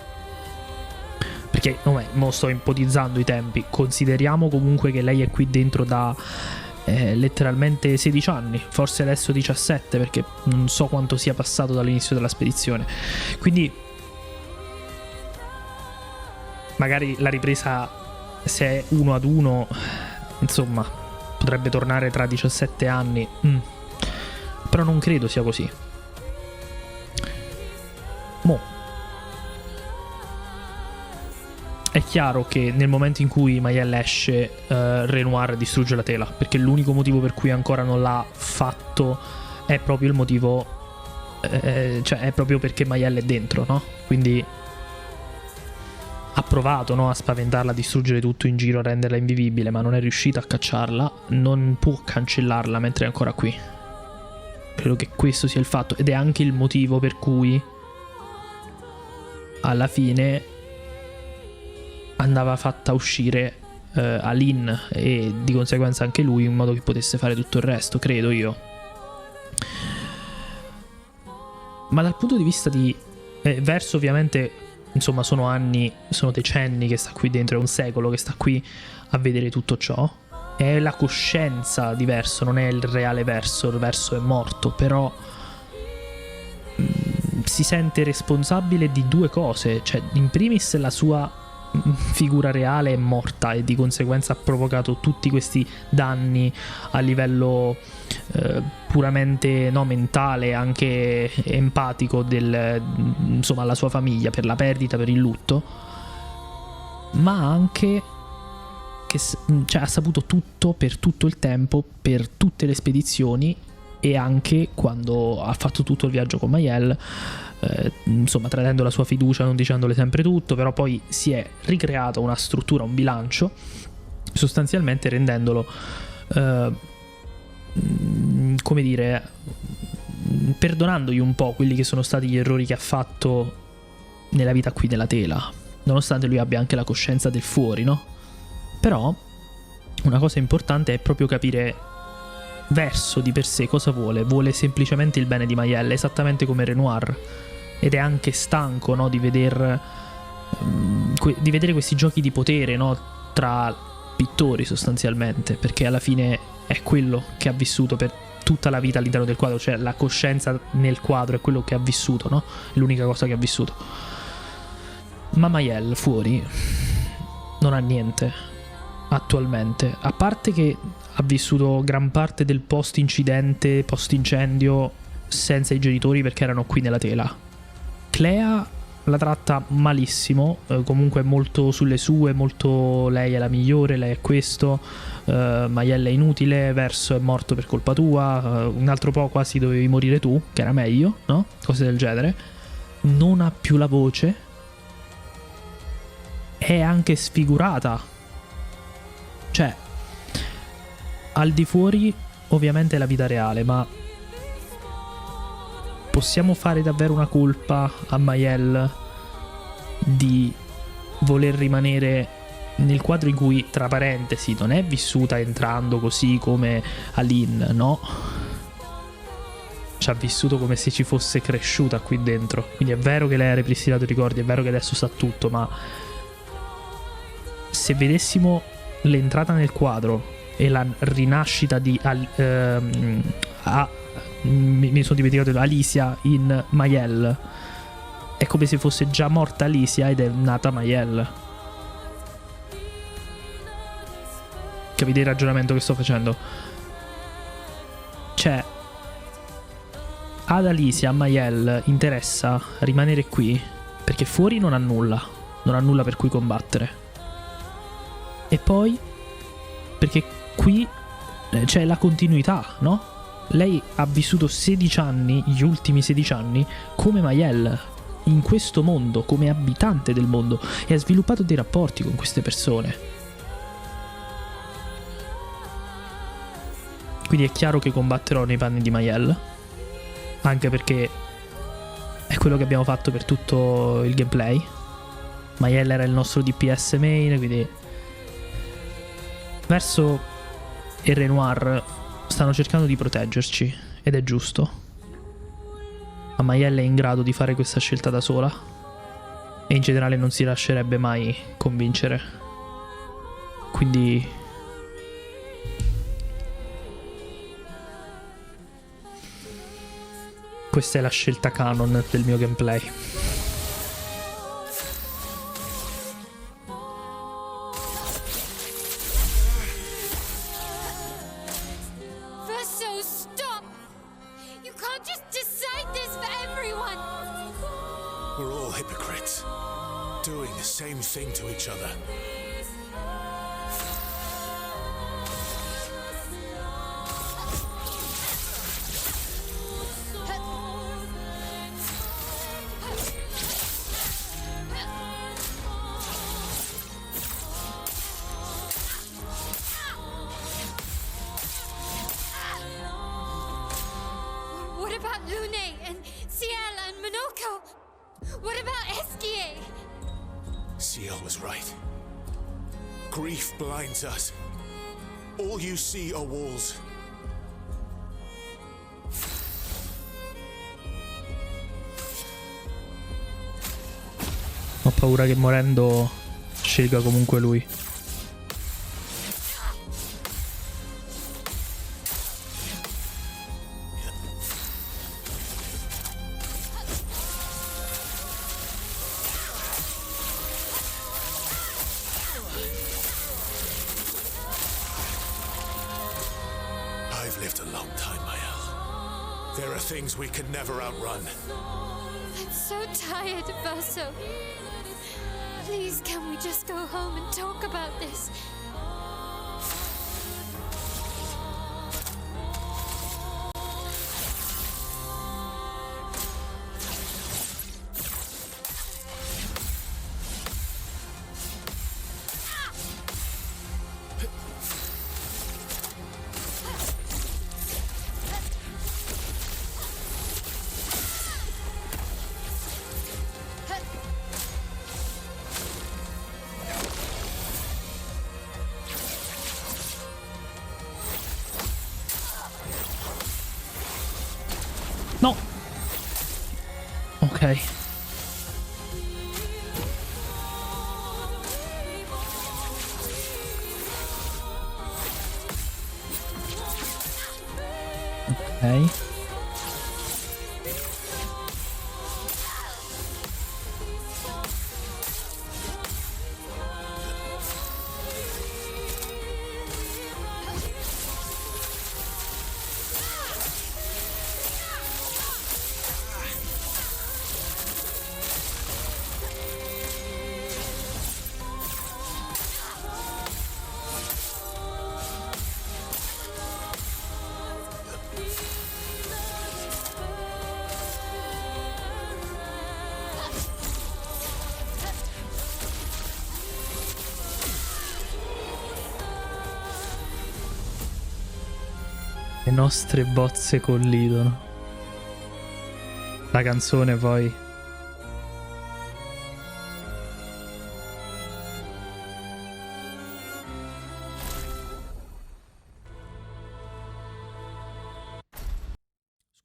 Perché, non sto ipotizzando i tempi, consideriamo comunque che lei è qui dentro da letteralmente 16 anni, forse adesso 17, perché non so quanto sia passato dall'inizio della spedizione. Quindi magari la ripresa, se è 1 ad 1, insomma, potrebbe tornare tra 17 anni. Però non credo sia così. È chiaro che nel momento in cui Maiel esce, Renoir distrugge la tela, perché l'unico motivo per cui ancora non l'ha fatto è proprio il motivo, cioè è proprio perché Maiel è dentro, no? Quindi ha provato, no, a spaventarla, a distruggere tutto in giro, a renderla invivibile, ma non è riuscita a cacciarla, non può cancellarla mentre è ancora qui. Credo che questo sia il fatto, ed è anche il motivo per cui alla fine andava fatta uscire Aline, e di conseguenza anche lui, in modo che potesse fare tutto il resto, credo io. Ma dal punto di vista di Verso, ovviamente, insomma, sono anni, sono decenni che sta qui dentro, è un secolo che sta qui a vedere tutto ciò. È la coscienza di Verso, non è il reale Verso. Il Verso è morto, però si sente responsabile di due cose. Cioè, in primis, la sua figura reale è morta e di conseguenza ha provocato tutti questi danni a livello puramente, no, mentale, anche empatico insomma, alla sua famiglia, per la perdita, per il lutto, ma anche che, cioè, ha saputo tutto per tutto il tempo, per tutte le spedizioni, e anche quando ha fatto tutto il viaggio con Maiel, insomma, tradendo la sua fiducia, non dicendole sempre tutto, però poi si è ricreata una struttura, un bilancio, sostanzialmente rendendolo, come dire, perdonandogli un po' quelli che sono stati gli errori che ha fatto nella vita qui nella tela, nonostante lui abbia anche la coscienza del fuori, no? Però una cosa importante è proprio capire Verso di per sé cosa vuole semplicemente il bene di Maiel, esattamente come Renoir, ed è anche stanco, no, di vedere questi giochi di potere, no, tra pittori, sostanzialmente, perché alla fine è quello che ha vissuto per tutta la vita all'interno del quadro, cioè la coscienza nel quadro è quello che ha vissuto, no? È l'unica cosa che ha vissuto. Ma Maiel fuori non ha niente attualmente, a parte che ha vissuto gran parte del post-incidente, post-incendio senza i genitori, perché erano qui nella tela. Clea la tratta malissimo, comunque molto sulle sue, molto lei è la migliore, lei è questo, Maiel è inutile, Verso è morto per colpa tua, un altro po' quasi dovevi morire tu, che era meglio, no? Cose del genere. Non ha più la voce, è anche sfigurata, cioè al di fuori ovviamente è la vita reale, ma possiamo fare davvero una colpa a Maiel di voler rimanere nel quadro in cui, tra parentesi, non è vissuta entrando così come Aline, no? Ci ha vissuto come se ci fosse cresciuta qui dentro. Quindi è vero che lei ha ripristinato i ricordi, è vero che adesso sa tutto, ma se vedessimo l'entrata nel quadro e la rinascita di mi sono dimenticato, Alicia in Maiel, è come se fosse già morta Alicia ed è nata Maiel. Capite il ragionamento che sto facendo? Cioè, ad Alicia, a Maiel interessa rimanere qui perché fuori non ha nulla per cui combattere, e poi perché qui c'è la continuità, no? Lei ha vissuto 16 anni, gli ultimi 16 anni, come Maiel, in questo mondo, come abitante del mondo, e ha sviluppato dei rapporti con queste persone. Quindi è chiaro che combatterò nei panni di Mael, anche perché è quello che abbiamo fatto per tutto il gameplay. Mael era il nostro DPS main, quindi verso il Renoir stanno cercando di proteggerci, ed è giusto. Ma Mael è in grado di fare questa scelta da sola e in generale non si lascerebbe mai convincere. Quindi questa è la scelta canon del mio gameplay. Verso, stop! You can't just decide this for everyone! We're all hypocrites, doing the same thing to each other. What about Lune and Ciel and Monoko? What about Esquier? Ciel was right. Grief blinds us. All you see are walls. Ho paura che morendo scelga comunque lui. I've lived a long time, Mael. There are things we can never outrun. I'm so tired, Verso. Please, can we just go home and talk about this? No! Ok. Ok. Le nostre bozze collidono. La canzone poi.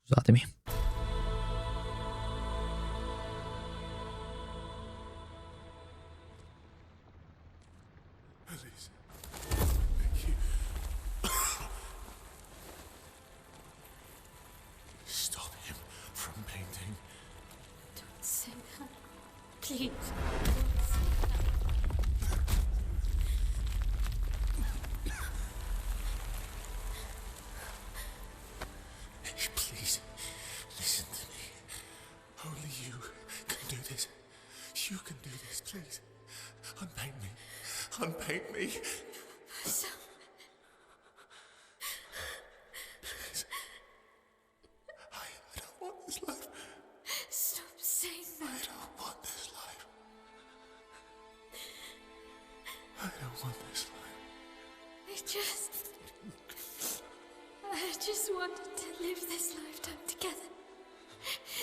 Scusatemi. Please. Thank you. Stop him from painting. Don't say that. Please. Please, listen to me. Only you can do this. You can do this, please. Unpaint me. Unpaint me. Verso. Please. I don't want this life. Stop saying I that. don't want this life. I don't want this life. I just wanted to live this lifetime together.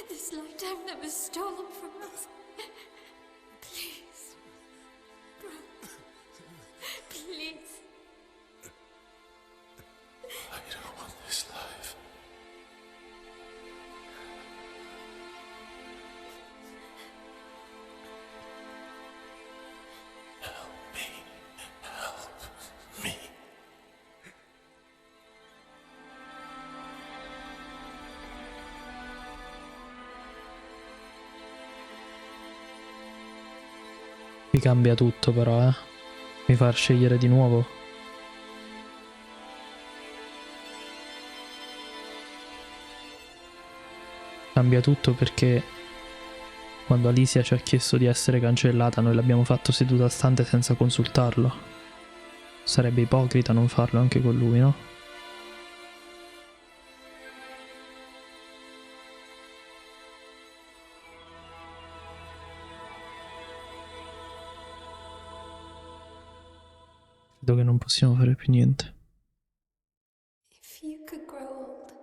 This lifetime that was stolen from us. Please. Bro. Please. I don't want this life. Help me. Help me. Mi cambia tutto però, eh. Mi fa scegliere di nuovo. Cambia tutto perché quando Alicia ci ha chiesto di essere cancellata noi l'abbiamo fatto seduta stante senza consultarlo. Sarebbe ipocrita non farlo anche con lui, no? Credo che non possiamo fare più niente. If you could grow old,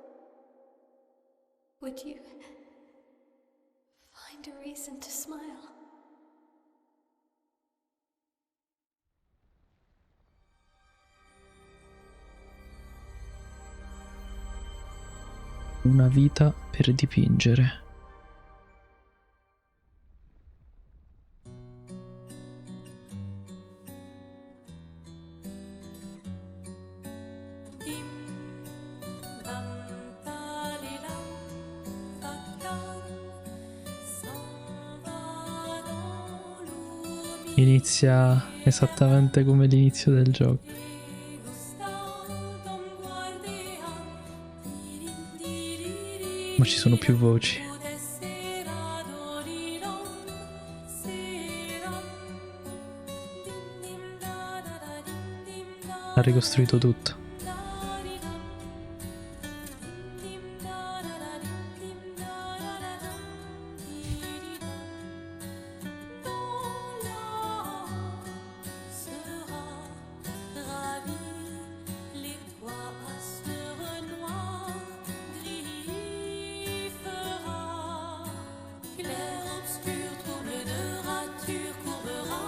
would you find a reason to smile? Una vita per dipingere. Inizia esattamente come l'inizio del gioco. Ma ci sono più voci. Ha ricostruito tutto.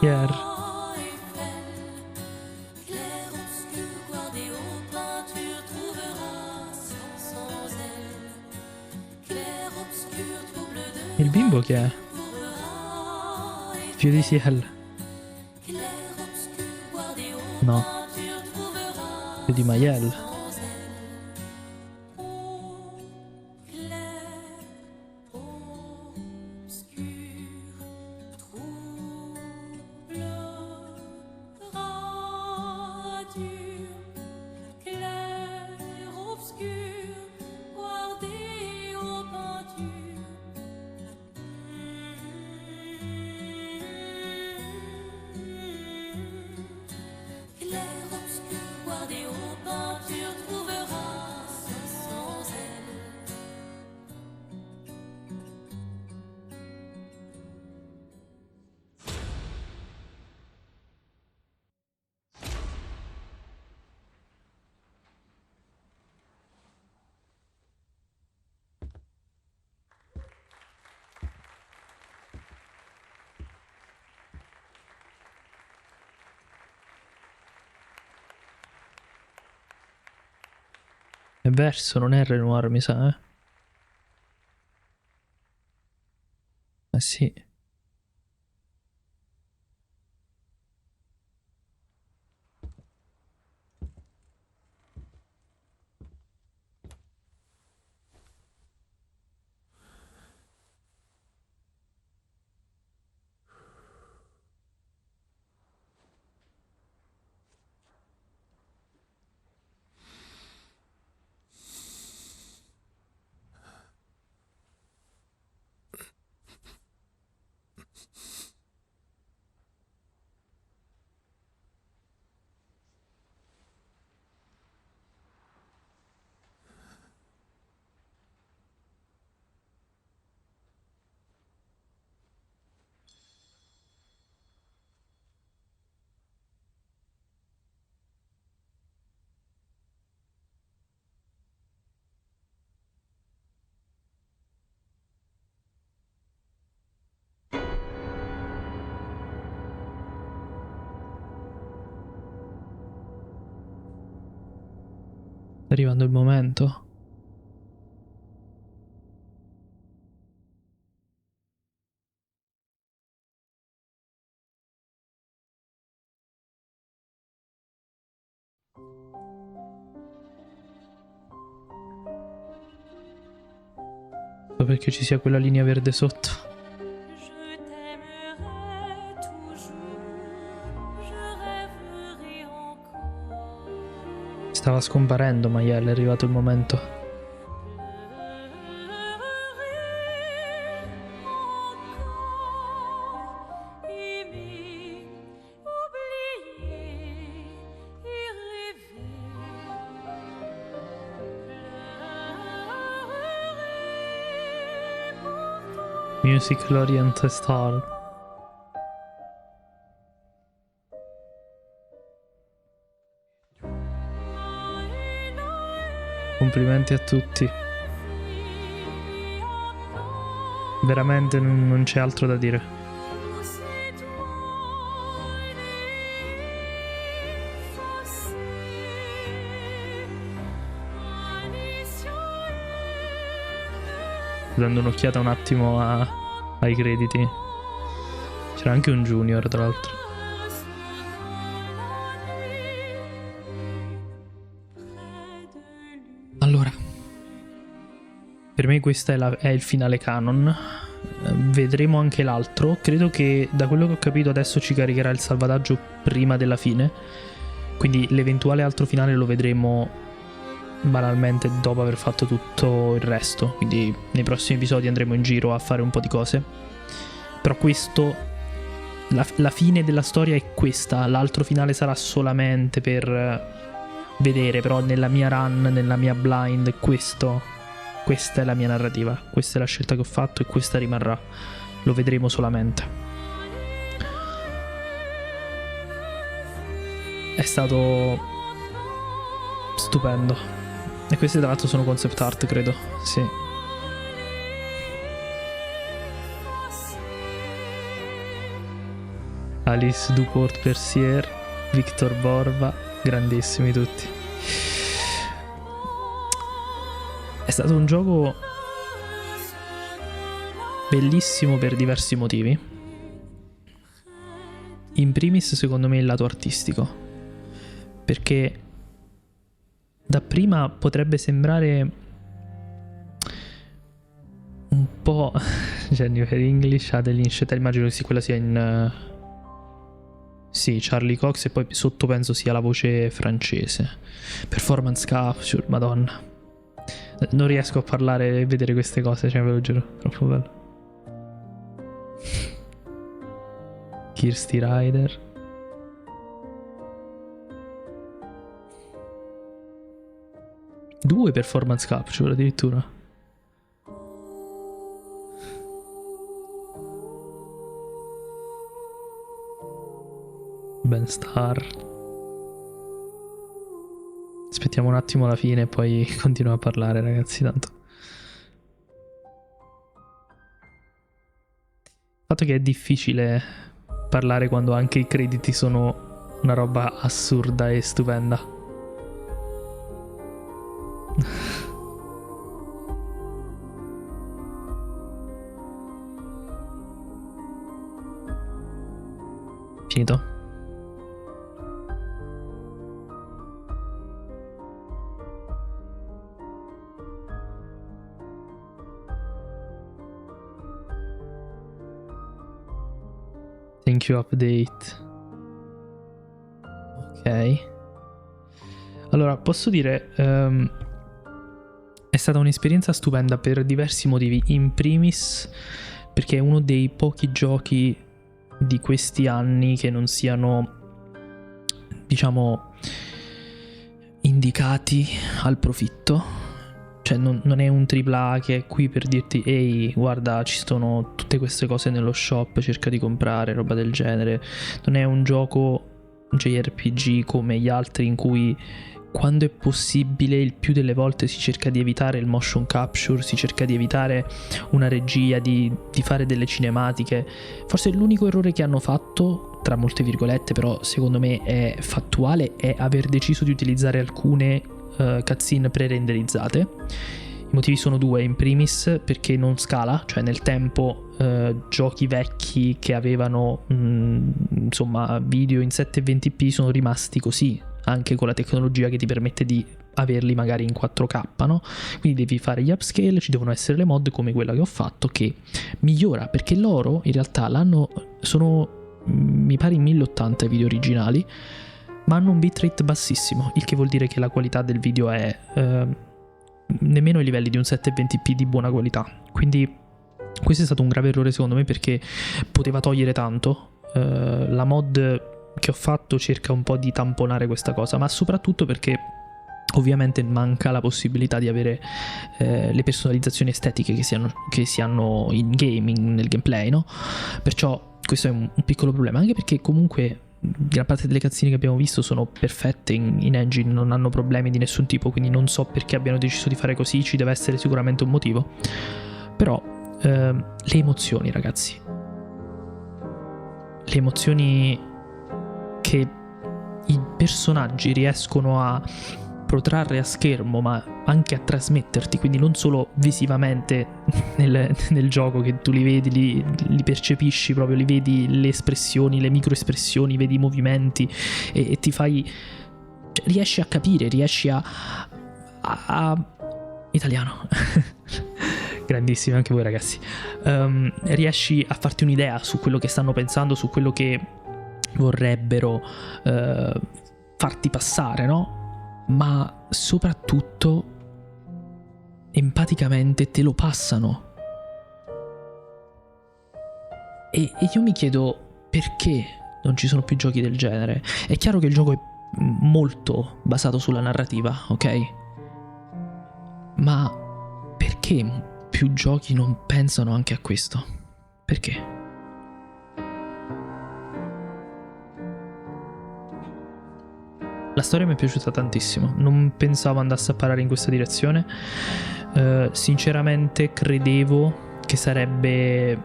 Pierre. Il bimbo chi è? Figlio di Ciel. No. Figlio di Mayel. È verso, non è Renoir, mi sa, eh? Eh sì. Sta arrivando il momento. So perché ci sia quella linea verde sotto. Je t'aimerai toujours, je rêverai encore. Stava scomparendo Maiel, è arrivato il momento. Aimer, oublier et rêver. Pleurer pour toi. Music Lorient Star. Complimenti a tutti. Veramente non c'è altro da dire. C'est toi ineffacé. Dando un'occhiata un attimo ai crediti. C'era anche un junior, tra l'altro. Allora, per me questo è il finale canon. Vedremo anche l'altro. Credo che da quello che ho capito adesso ci caricherà il salvataggio prima della fine. Quindi l'eventuale altro finale lo vedremo banalmente dopo aver fatto tutto il resto. Quindi nei prossimi episodi andremo in giro a fare un po' di cose. Però questo, la fine della storia è questa. L'altro finale sarà solamente per vedere. Però nella mia run, nella mia blind, questa è la mia narrativa. Questa è la scelta che ho fatto e questa rimarrà. Lo vedremo solamente. È stato stupendo. E queste tra l'altro sono concept art, credo. Sì. Alice Duport-Percier, Victor Borva, grandissimi tutti. È stato un gioco bellissimo per diversi motivi. In primis, secondo me, il lato artistico. Perché dapprima potrebbe sembrare un po' Jennifer English, Adeline Chetel, immagino che sì, quella sia in sì, Charlie Cox, e poi sotto penso sia la voce francese. Performance capture, madonna. Non riesco a parlare e vedere queste cose, cioè ve lo giuro, troppo bello. Kirsty Ryder. Due performance capture addirittura. Ben Star. Aspettiamo un attimo la fine e poi continuo a parlare, ragazzi, tanto. Il fatto che è difficile parlare quando anche i crediti sono una roba assurda e stupenda. Finito? Thank you update. Ok. Allora, posso dire è stata un'esperienza stupenda per diversi motivi. In primis perché è uno dei pochi giochi di questi anni che non siano, diciamo, indicati al profitto. Cioè non è un AAA che è qui per dirti ehi, guarda, ci sono tutte queste cose nello shop, cerca di comprare, roba del genere. Non è un gioco JRPG come gli altri in cui, quando è possibile, il più delle volte si cerca di evitare il motion capture, si cerca di evitare una regia, di fare delle cinematiche. Forse l'unico errore che hanno fatto, tra molte virgolette, però secondo me è fattuale, è aver deciso di utilizzare alcune cutscene pre-renderizzate. I motivi sono due: in primis perché non scala, cioè nel tempo giochi vecchi che avevano insomma video in 720p sono rimasti così, anche con la tecnologia che ti permette di averli magari in 4K, no? Quindi devi fare gli upscale, ci devono essere le mod come quella che ho fatto che migliora, perché loro in realtà sono mi pare in 1080 i video originali, ma hanno un bitrate bassissimo, il che vuol dire che la qualità del video è nemmeno ai livelli di un 720p di buona qualità. Quindi questo è stato un grave errore secondo me, perché poteva togliere tanto. La mod che ho fatto cerca un po' di tamponare questa cosa, ma soprattutto perché ovviamente manca la possibilità di avere le personalizzazioni estetiche che si hanno in gaming, nel gameplay, no? Perciò questo è un piccolo problema, anche perché comunque gran parte delle cutscene che abbiamo visto sono perfette in engine, non hanno problemi di nessun tipo, quindi non so perché abbiano deciso di fare così, ci deve essere sicuramente un motivo. Però le emozioni, ragazzi, le emozioni che i personaggi riescono a protrarre a schermo, ma anche a trasmetterti, quindi non solo visivamente nel gioco che tu li vedi, li percepisci proprio, li vedi le espressioni, le microespressioni, vedi i movimenti e ti fai, cioè, riesci a capire, riesci a italiano grandissimi anche voi ragazzi, riesci a farti un'idea su quello che stanno pensando, su quello che vorrebbero farti passare, no? Ma soprattutto empaticamente te lo passano. E io mi chiedo perché non ci sono più giochi del genere. È chiaro che il gioco è molto basato sulla narrativa, ok? Ma perché più giochi non pensano anche a questo? Perché? La storia mi è piaciuta tantissimo, non pensavo andasse a parare in questa direzione. Sinceramente credevo che sarebbe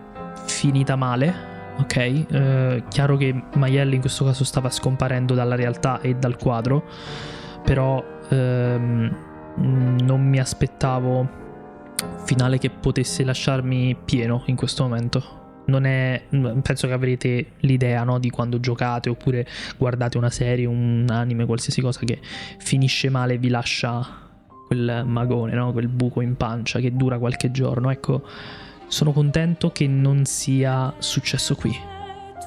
finita male, ok? Chiaro che Mayel in questo caso stava scomparendo dalla realtà e dal quadro, però non mi aspettavo un finale che potesse lasciarmi pieno in questo momento. Penso che avrete l'idea, no, di quando giocate oppure guardate una serie, un anime, qualsiasi cosa che finisce male e vi lascia quel magone, no, quel buco in pancia che dura qualche giorno. Ecco, sono contento che non sia successo qui.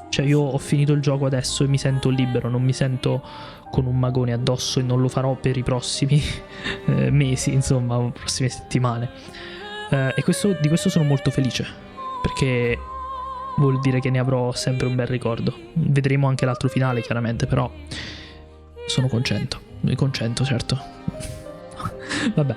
Cioè io ho finito il gioco adesso e mi sento libero, non mi sento con un magone addosso, e non lo farò per i prossimi mesi, insomma, prossime settimane. E di questo sono molto felice, perché vuol dire che ne avrò sempre un bel ricordo. Vedremo anche l'altro finale chiaramente, però sono contento, certo. Vabbè,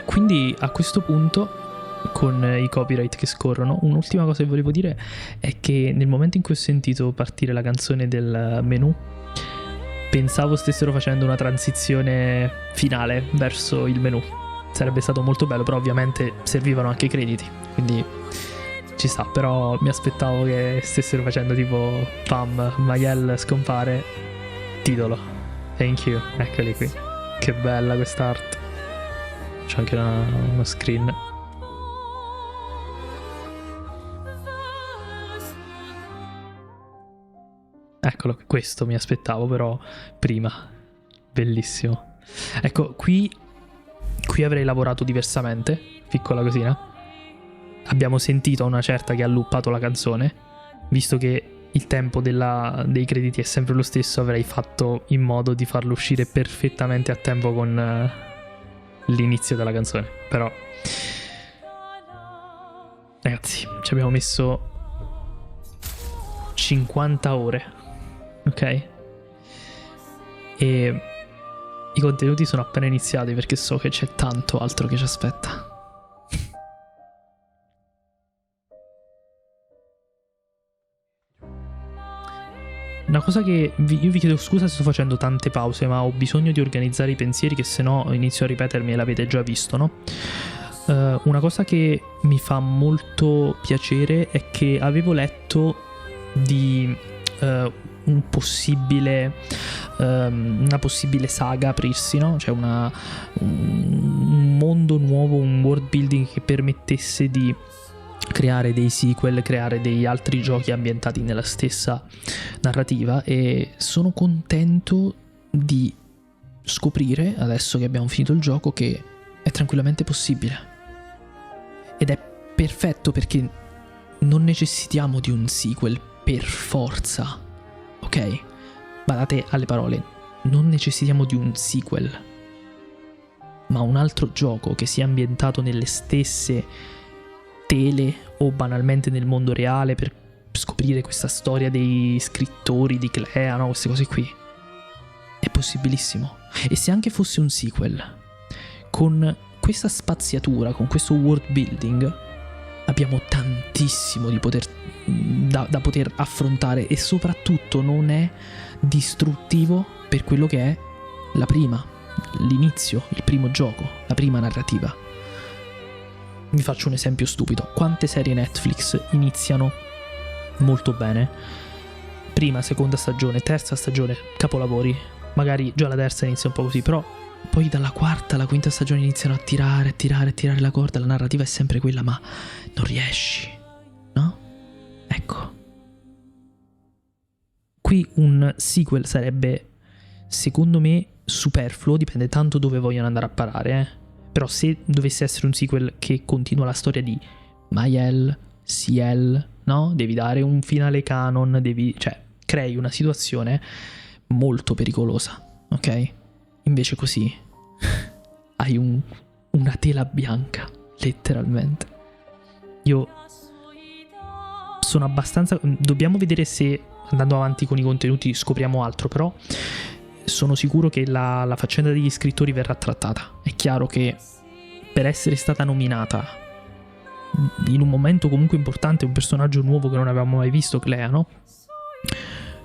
quindi a questo punto, con i copyright che scorrono, un'ultima cosa che volevo dire è che nel momento in cui ho sentito partire la canzone del menu, pensavo stessero facendo una transizione finale verso il menu. Sarebbe stato molto bello, però ovviamente servivano anche i crediti, quindi ci sta. Però mi aspettavo che stessero facendo tipo pam, Mayel scompare, titolo, thank you, eccoli qui. Che bella quest'art. C'è anche uno screen. Eccolo, questo mi aspettavo però prima. Bellissimo. Ecco, qui avrei lavorato diversamente, piccola cosina. Abbiamo sentito a una certa che ha loopato la canzone. Visto che il tempo dei crediti è sempre lo stesso, avrei fatto in modo di farlo uscire perfettamente a tempo con l'inizio della canzone. Però ragazzi, ci abbiamo messo 50 ore, ok? E i contenuti sono appena iniziati, perché so che c'è tanto altro che ci aspetta. Una cosa che io vi chiedo scusa se sto facendo tante pause, ma ho bisogno di organizzare i pensieri, che se no inizio a ripetermi e l'avete già visto, no? Una cosa che mi fa molto piacere è che avevo letto di un possibile una possibile saga aprirsi, no? Cioè un mondo nuovo, un world building che permettesse di creare dei sequel, creare degli altri giochi ambientati nella stessa narrativa, e sono contento di scoprire, adesso che abbiamo finito il gioco, che è tranquillamente possibile. Ed è perfetto, perché non necessitiamo di un sequel per forza, ok? Badate alle parole, non necessitiamo di un sequel, ma un altro gioco che sia ambientato nelle stesse tele o banalmente nel mondo reale, per scoprire questa storia dei scrittori di Clea, no? Queste cose qui. È possibilissimo. E se anche fosse un sequel, con questa spaziatura, con questo world building, abbiamo tantissimo da poter affrontare, e soprattutto non è distruttivo per quello che è l'inizio, il primo gioco, la prima narrativa. Vi faccio un esempio stupido: quante serie Netflix iniziano molto bene, prima, seconda stagione, terza stagione, capolavori, magari già la terza inizia un po' così, però poi dalla quarta alla quinta stagione iniziano a tirare la corda, la narrativa è sempre quella, ma non riesci, no? Ecco, qui un sequel sarebbe, secondo me, superfluo, dipende tanto dove vogliono andare a parare, Però se dovesse essere un sequel che continua la storia di Mael, Ciel, no? Devi dare un finale canon, cioè crei una situazione molto pericolosa, ok? Invece così hai una tela bianca, letteralmente. Io sono abbastanza... Dobbiamo vedere se andando avanti con i contenuti scopriamo altro, però sono sicuro che la faccenda degli scrittori verrà trattata. È chiaro che per essere stata nominata in un momento comunque importante, un personaggio nuovo che non avevamo mai visto, Clea, no?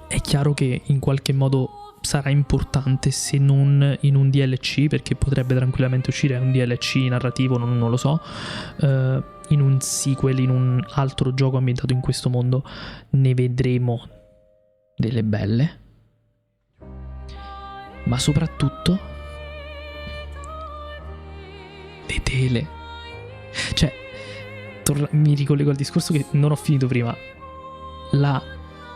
È chiaro che in qualche modo sarà importante, se non in un DLC, perché potrebbe tranquillamente uscire un DLC narrativo, non lo so, in un sequel, in un altro gioco ambientato in questo mondo, ne vedremo delle belle. Ma soprattutto le tele. Cioè, mi ricollego al discorso che non ho finito prima. La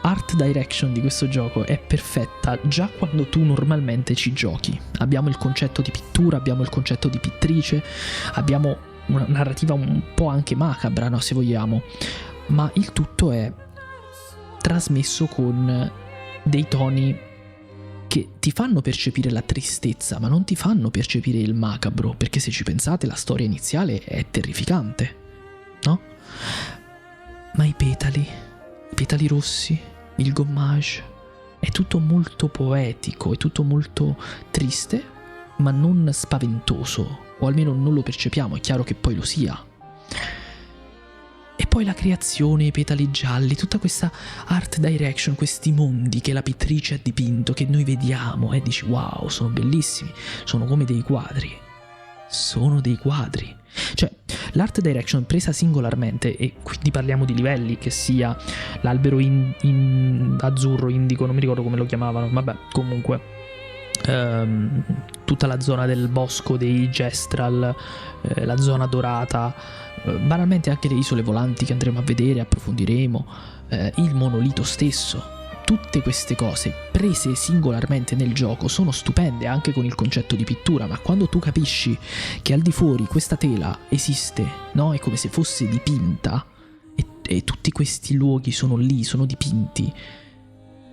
art direction di questo gioco è perfetta già quando tu normalmente ci giochi. Abbiamo il concetto di pittura, abbiamo il concetto di pittrice, abbiamo una narrativa un po' anche macabra, no, se vogliamo, ma il tutto è trasmesso con dei toni che ti fanno percepire la tristezza, ma non ti fanno percepire il macabro, perché se ci pensate la storia iniziale è terrificante, no? Ma i petali rossi, il gommage, è tutto molto poetico, è tutto molto triste, ma non spaventoso, o almeno non lo percepiamo. È chiaro che poi lo sia. E poi la creazione, i petali gialli, tutta questa art direction, questi mondi che la pittrice ha dipinto, che noi vediamo e dici wow, sono bellissimi, sono come dei quadri. Sono dei quadri. Cioè, l'art direction presa singolarmente, e quindi parliamo di livelli, che sia l'albero in azzurro, indico, non mi ricordo come lo chiamavano, vabbè, comunque tutta la zona del bosco dei Gestral, la zona dorata, banalmente anche le isole volanti che andremo a vedere, approfondiremo, il monolito stesso. Tutte queste cose prese singolarmente nel gioco sono stupende, anche con il concetto di pittura, ma quando tu capisci che al di fuori questa tela esiste, no? È come se fosse dipinta, e tutti questi luoghi sono lì, sono dipinti.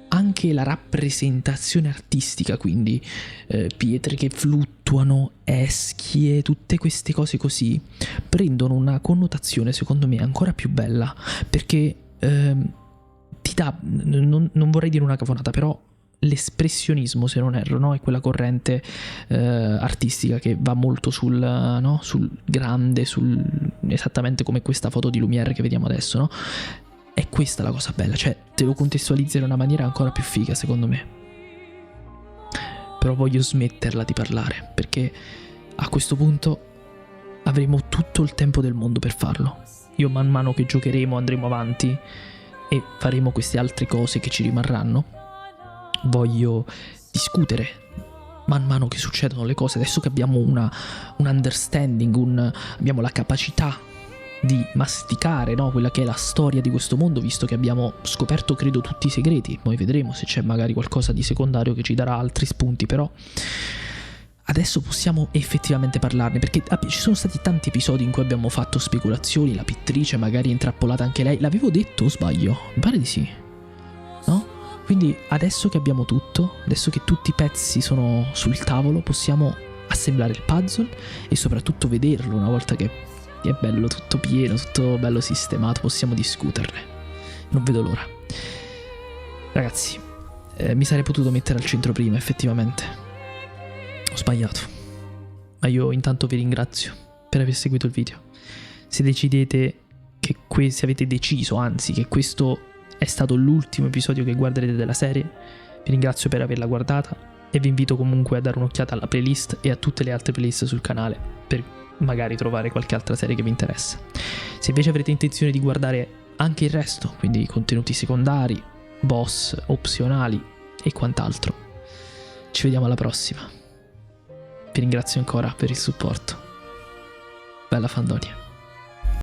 Anche la rappresentazione artistica, quindi pietre che fluttuano, eschie, tutte queste cose così, prendono una connotazione secondo me ancora più bella, perché ti dà, non vorrei dire una cafonata, però l'espressionismo, se non erro, no? È quella corrente artistica che va molto sul grande, esattamente come questa foto di Lumière che vediamo adesso, no? È questa la cosa bella, cioè te lo contestualizza in una maniera ancora più figa, secondo me. Però voglio smetterla di parlare, perché a questo punto avremo tutto il tempo del mondo per farlo. Io man mano che giocheremo andremo avanti e faremo queste altre cose che ci rimarranno. Voglio discutere man mano che succedono le cose, adesso che abbiamo un understanding, abbiamo la capacità di masticare, no, quella che è la storia di questo mondo, visto che abbiamo scoperto credo tutti i segreti. Poi vedremo se c'è magari qualcosa di secondario che ci darà altri spunti, però adesso possiamo effettivamente parlarne, perché ci sono stati tanti episodi in cui abbiamo fatto speculazioni, la pittrice magari è intrappolata anche lei, l'avevo detto o sbaglio? Mi pare di sì, no? Quindi adesso che abbiamo tutto, adesso che tutti i pezzi sono sul tavolo, possiamo assemblare il puzzle e soprattutto vederlo una volta che è bello tutto pieno, tutto bello sistemato, possiamo discuterne. Non vedo l'ora. Ragazzi, mi sarei potuto mettere al centro prima, effettivamente. Ho sbagliato. Ma io intanto vi ringrazio per aver seguito il video. Se decidete che se avete deciso, anzi, che questo è stato l'ultimo episodio che guarderete della serie, vi ringrazio per averla guardata e vi invito comunque a dare un'occhiata alla playlist e a tutte le altre playlist sul canale per magari trovare qualche altra serie che vi interessa. Se invece avrete intenzione di guardare anche il resto, quindi contenuti secondari, boss, opzionali e quant'altro, ci vediamo alla prossima. Vi ringrazio ancora per il supporto. Bella Fandonia.